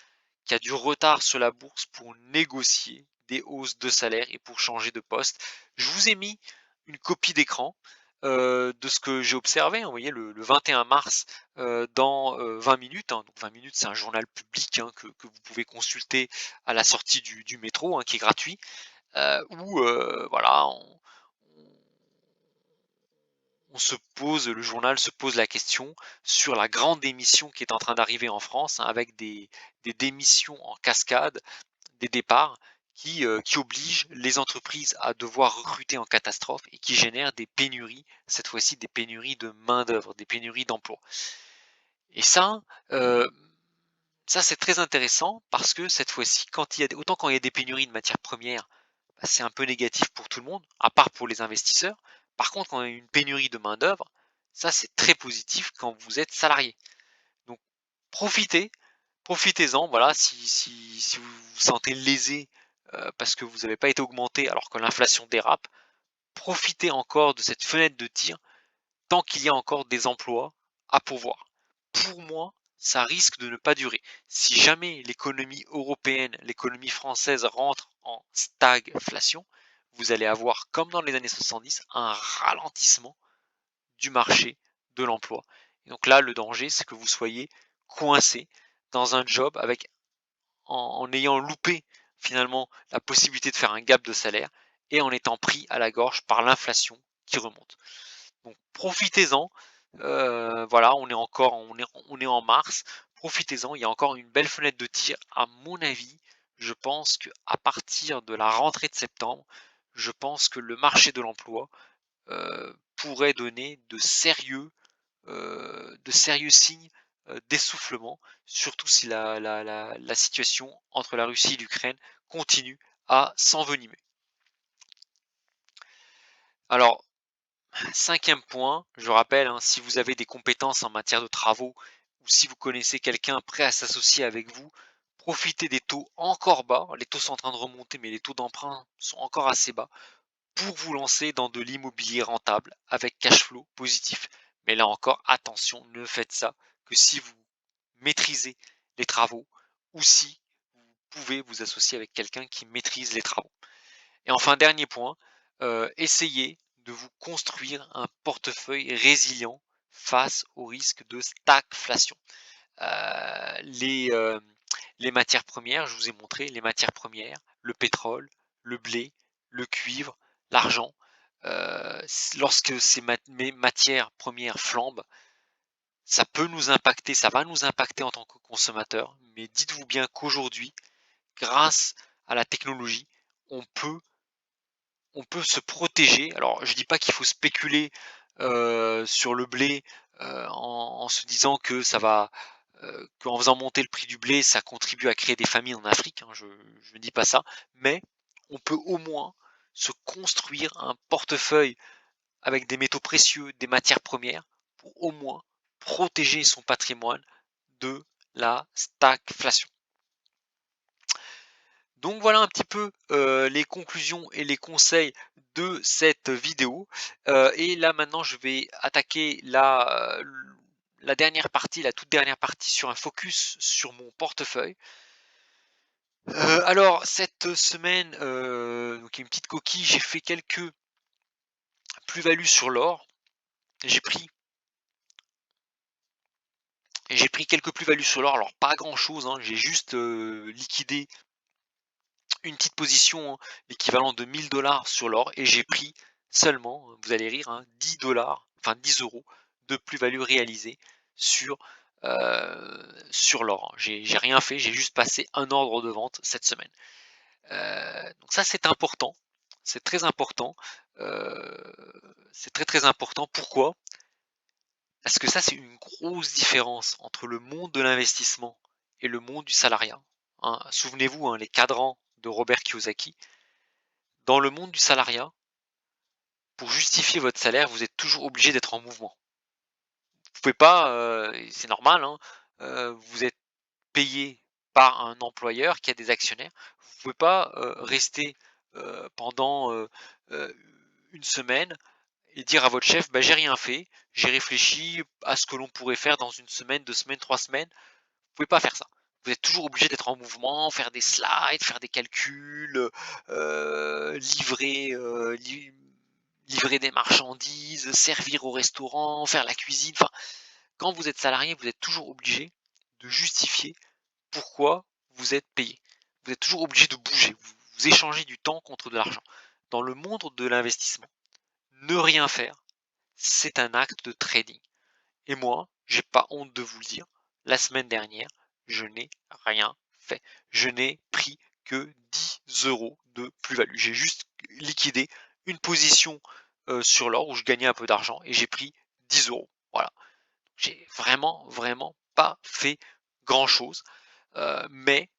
qui a du retard sur la bourse pour négocier des hausses de salaire et pour changer de poste. Je vous ai mis une copie d'écran de ce que j'ai observé. Vous voyez, le 21 mars, dans 20 minutes, hein, donc 20 minutes, c'est un journal public, hein, que vous pouvez consulter à la sortie du métro, hein, qui est gratuit, où voilà, le journal se pose la question sur la grande démission qui est en train d'arriver en France, hein, avec des démissions en cascade, des départs qui obligent les entreprises à devoir recruter en catastrophe et qui génèrent des pénuries, cette fois-ci des pénuries de main-d'œuvre, des pénuries d'emploi. Et euh, ça c'est très intéressant parce que cette fois-ci, autant quand il y a des pénuries de matières premières, bah, c'est un peu négatif pour tout le monde, à part pour les investisseurs. Par contre, quand il y a une pénurie de main-d'œuvre, ça c'est très positif quand vous êtes salarié. Donc profitez, profitez-en, voilà, si vous vous sentez lésé parce que vous n'avez pas été augmenté alors que l'inflation dérape, profitez encore de cette fenêtre de tir tant qu'il y a encore des emplois à pourvoir. Pour moi, ça risque de ne pas durer. Si jamais l'économie européenne, l'économie française rentre en stagflation, vous allez avoir, comme dans les années 70, un ralentissement du marché de l'emploi. Et donc là, le danger, c'est que vous soyez coincé dans un job en ayant loupé finalement la possibilité de faire un gap de salaire et en étant pris à la gorge par l'inflation qui remonte. Donc profitez-en. Voilà, on est en mars. Profitez-en. Il y a encore une belle fenêtre de tir. À mon avis, je pense que à partir de la rentrée de septembre, je pense que le marché de l'emploi pourrait donner de sérieux signes d'essoufflement, surtout si la situation entre la Russie et l'Ukraine continue à s'envenimer. Alors, cinquième point, je rappelle, hein, si vous avez des compétences en matière de travaux ou si vous connaissez quelqu'un prêt à s'associer avec vous, profitez des taux encore bas. Les taux sont en train de remonter, mais les taux d'emprunt sont encore assez bas pour vous lancer dans de l'immobilier rentable avec cash flow positif. Mais là encore, attention, ne faites ça que si vous maîtrisez les travaux ou si vous pouvez vous associer avec quelqu'un qui maîtrise les travaux. Et enfin, dernier point, essayez de vous construire un portefeuille résilient face au risque de stagflation. Euh, les, euh, les matières premières, je vous ai montré les matières premières, le pétrole, le blé, le cuivre, l'argent. Lorsque ces matières premières flambent, ça peut nous impacter, ça va nous impacter en tant que consommateurs, mais dites-vous bien qu'aujourd'hui, grâce à la technologie, on peut on peut se protéger. Alors, je dis pas qu'il faut spéculer, sur le blé, en se disant que ça va, qu'en faisant monter le prix du blé, ça contribue à créer des famines en Afrique, hein, je ne dis pas ça, mais on peut au moins se construire un portefeuille avec des métaux précieux, des matières premières, pour au moins protéger son patrimoine de la stagflation. Donc voilà un petit peu, les conclusions et les conseils de cette vidéo, et là maintenant je vais attaquer la dernière partie, la toute dernière partie sur un focus sur mon portefeuille. Alors cette semaine, donc il y a une petite coquille, j'ai fait quelques plus-values sur l'or. J'ai pris j'ai pris quelques plus-values sur l'or, alors pas grand-chose, hein, j'ai juste, liquidé une petite position, hein, l'équivalent de 1 000 $ sur l'or, et j'ai pris seulement, vous allez rire, hein, 10 $, enfin 10 € de plus-value réalisée sur, sur l'or, hein. J'ai rien fait, j'ai juste passé un ordre de vente cette semaine. Donc ça, c'est important, c'est très important, c'est très, très important. Pourquoi? Parce que ça, c'est une grosse différence entre le monde de l'investissement et le monde du salariat, hein. Souvenez-vous, hein, les cadrans de Robert Kiyosaki. Dans le monde du salariat, pour justifier votre salaire, vous êtes toujours obligé d'être en mouvement. Vous pouvez pas, et c'est normal, hein, vous êtes payé par un employeur qui a des actionnaires. Vous pouvez pas, rester, pendant, 1 semaine et dire à votre chef: «Bah, j'ai rien fait, j'ai réfléchi à ce que l'on pourrait faire dans 1 semaine, 2 semaines, 3 semaines». Vous pouvez pas faire ça. Vous êtes toujours obligé d'être en mouvement, faire des slides, faire des calculs, livrer, livrer des marchandises, servir au restaurant, faire la cuisine. Enfin, quand vous êtes salarié, vous êtes toujours obligé de justifier pourquoi vous êtes payé. Vous êtes toujours obligé de bouger. Vous échangez du temps contre de l'argent. Dans le monde de l'investissement, ne rien faire, c'est un acte de trading. Et moi, j'ai pas honte de vous le dire, la semaine dernière, je n'ai rien fait. Je n'ai pris que 10 € de plus-value. J'ai juste liquidé une position, sur l'or où je gagnais un peu d'argent, et j'ai pris 10 €. Voilà. J'ai vraiment, vraiment pas fait grand-chose, mais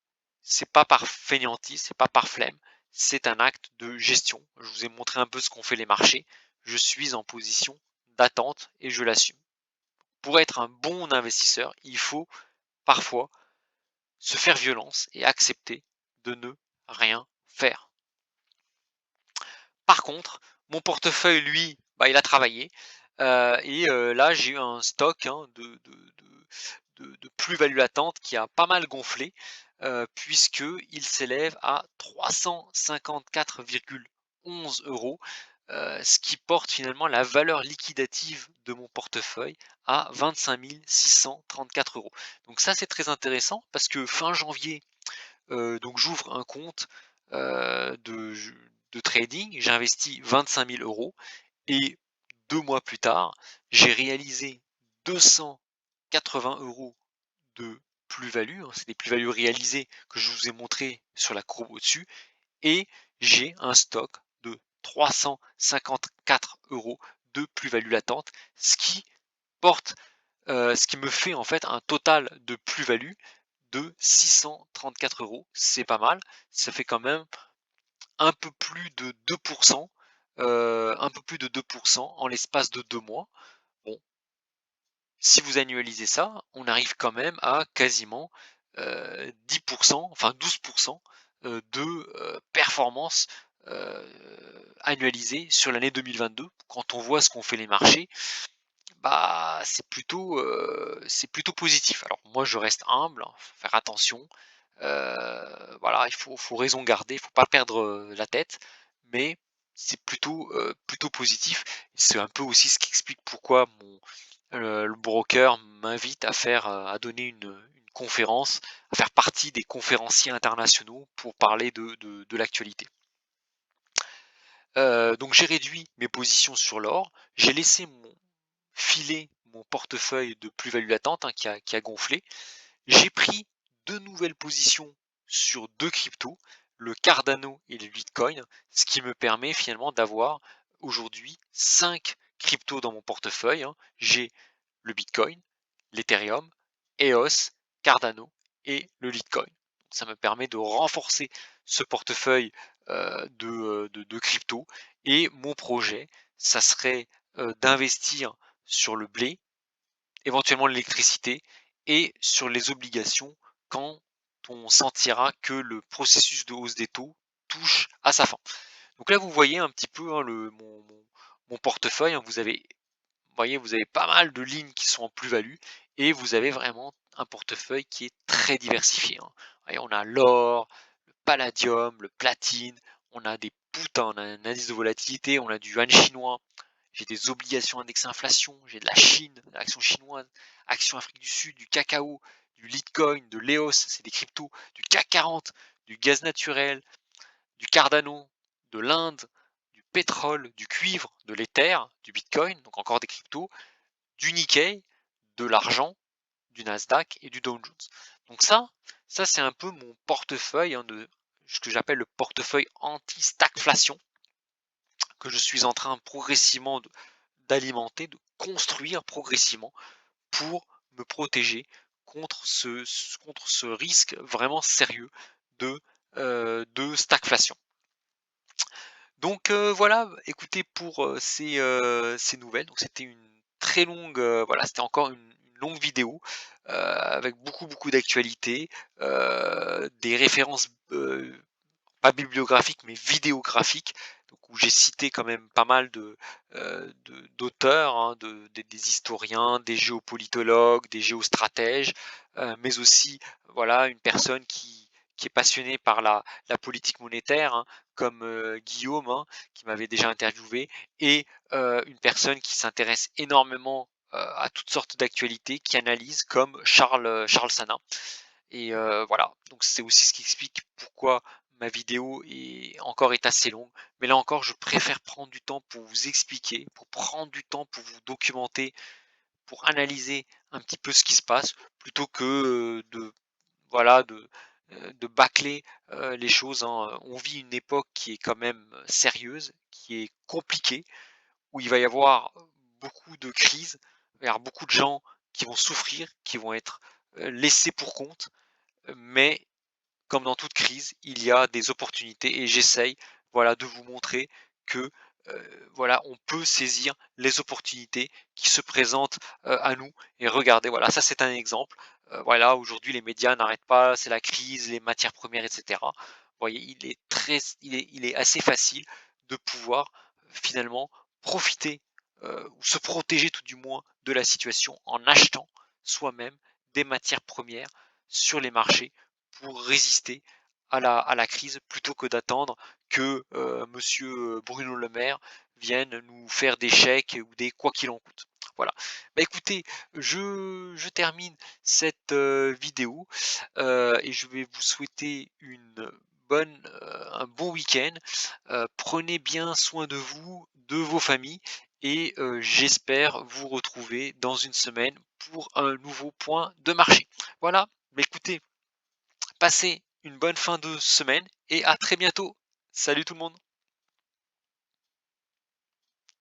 c'est pas par fainéantise, c'est pas par flemme, c'est un acte de gestion. Je vous ai montré un peu ce qu'ont fait les marchés. Je suis en position d'attente et je l'assume. Pour être un bon investisseur, il faut parfois se faire violence et accepter de ne rien faire. Par contre, mon portefeuille, lui, bah, il a travaillé, là, j'ai eu un stock, hein, de plus-value latente qui a pas mal gonflé, puisqu'il s'élève à 354,11 €, ce qui porte finalement la valeur liquidative de mon portefeuille à 25 634 €. Donc ça, c'est très intéressant parce que fin janvier, donc j'ouvre un compte, de trading, j'investis 25 000 € et 2 mois plus tard, j'ai réalisé 280 € de plus-value, hein. C'est des plus-values réalisées que je vous ai montré sur la courbe au-dessus, et j'ai un stock de 354 € de plus-value latente, ce qui me fait en fait un total de plus-value de 634 €. C'est pas mal, ça fait quand même un peu plus de 2, un peu plus de 2 en l'espace de 2 mois. Bon, si vous annualisez ça, on arrive quand même à quasiment, 10, enfin 12, de, performance, annualisée sur l'année 2022. Quand on voit ce qu'ont fait les marchés, bah, c'est plutôt positif. Alors moi, je reste humble, hein, faut faire attention, voilà, il faut raison garder, il faut pas perdre, la tête, mais c'est plutôt positif. C'est un peu aussi ce qui explique pourquoi le broker m'invite à à donner une conférence, à faire partie des conférenciers internationaux pour parler de l'actualité. Donc j'ai réduit mes positions sur l'or, j'ai laissé filer mon portefeuille de plus-value latente, hein, qui a gonflé. J'ai pris 2 nouvelles positions sur 2 cryptos, le Cardano et le Bitcoin, ce qui me permet finalement d'avoir aujourd'hui 5 cryptos dans mon portefeuille, hein. J'ai le Bitcoin, l'Ethereum, EOS, Cardano et le Litecoin. Ça me permet de renforcer ce portefeuille de crypto. Et mon projet, ça serait d'investir sur le blé, éventuellement l'électricité et sur les obligations quand on sentira que le processus de hausse des taux touche à sa fin. Donc là, vous voyez un petit peu, hein, mon portefeuille, hein. Vous avez pas mal de lignes qui sont en plus-value et vous avez vraiment un portefeuille qui est très diversifié, hein. Voyez, on a l'or, le palladium, le platine, on a des puts, hein, on a un indice de volatilité, on a du yuan chinois, j'ai des obligations indexées inflation, j'ai de la Chine, actions chinoises, actions Afrique du Sud, du cacao, du Litecoin, de l'EOS, c'est des cryptos, du CAC 40, du gaz naturel, du Cardano, de l'Inde, du pétrole, du cuivre, de l'Ether, du Bitcoin, donc encore des cryptos, du Nikkei, de l'argent, du Nasdaq et du Dow Jones. Donc ça c'est un peu mon portefeuille, hein, de ce que j'appelle le portefeuille anti-stagflation que je suis en train progressivement d'alimenter, de construire progressivement pour me protéger contre ce risque vraiment sérieux de stagflation. Donc voilà, écoutez pour ces nouvelles. Donc c'était une très longue, voilà, c'était encore une longue vidéo avec beaucoup d'actualités, des références pas bibliographiques mais vidéographiques, donc où j'ai cité quand même pas mal d'auteurs, hein, des historiens, des géopolitologues, des géostratèges, mais aussi voilà une personne qui est passionnée par la politique monétaire, hein, comme Guillaume, hein, qui m'avait déjà interviewé, et une personne qui s'intéresse énormément à toutes sortes d'actualités, qui analyse comme Charles Sana. Et voilà, donc c'est aussi ce qui explique pourquoi ma vidéo est assez longue. Mais là encore, je préfère prendre du temps pour vous expliquer, pour prendre du temps pour vous documenter, pour analyser un petit peu ce qui se passe, plutôt que voilà, de bâcler les choses, hein. On vit une époque qui est quand même sérieuse, qui est compliquée, où il va y avoir beaucoup de crises, il va y avoir beaucoup de gens qui vont souffrir, qui vont être laissés pour compte, mais comme dans toute crise, il y a des opportunités et j'essaye, voilà, de vous montrer que voilà, on peut saisir les opportunités qui se présentent à nous. Et regardez, voilà, ça c'est un exemple. Voilà, aujourd'hui les médias n'arrêtent pas, c'est la crise, les matières premières, etc. Vous voyez, il est assez facile de pouvoir finalement profiter ou se protéger tout du moins de la situation en achetant soi-même des matières premières sur les marchés pour résister à la crise plutôt que d'attendre que monsieur Bruno Le Maire vienne nous faire des chèques ou des quoi qu'il en coûte. Voilà. Bah écoutez, je termine cette vidéo et je vais vous souhaiter un bon week-end. Prenez bien soin de vous, de vos familles et j'espère vous retrouver dans une semaine pour un nouveau point de marché. Voilà. Bah écoutez, passez une bonne fin de semaine et à très bientôt. Salut tout le monde.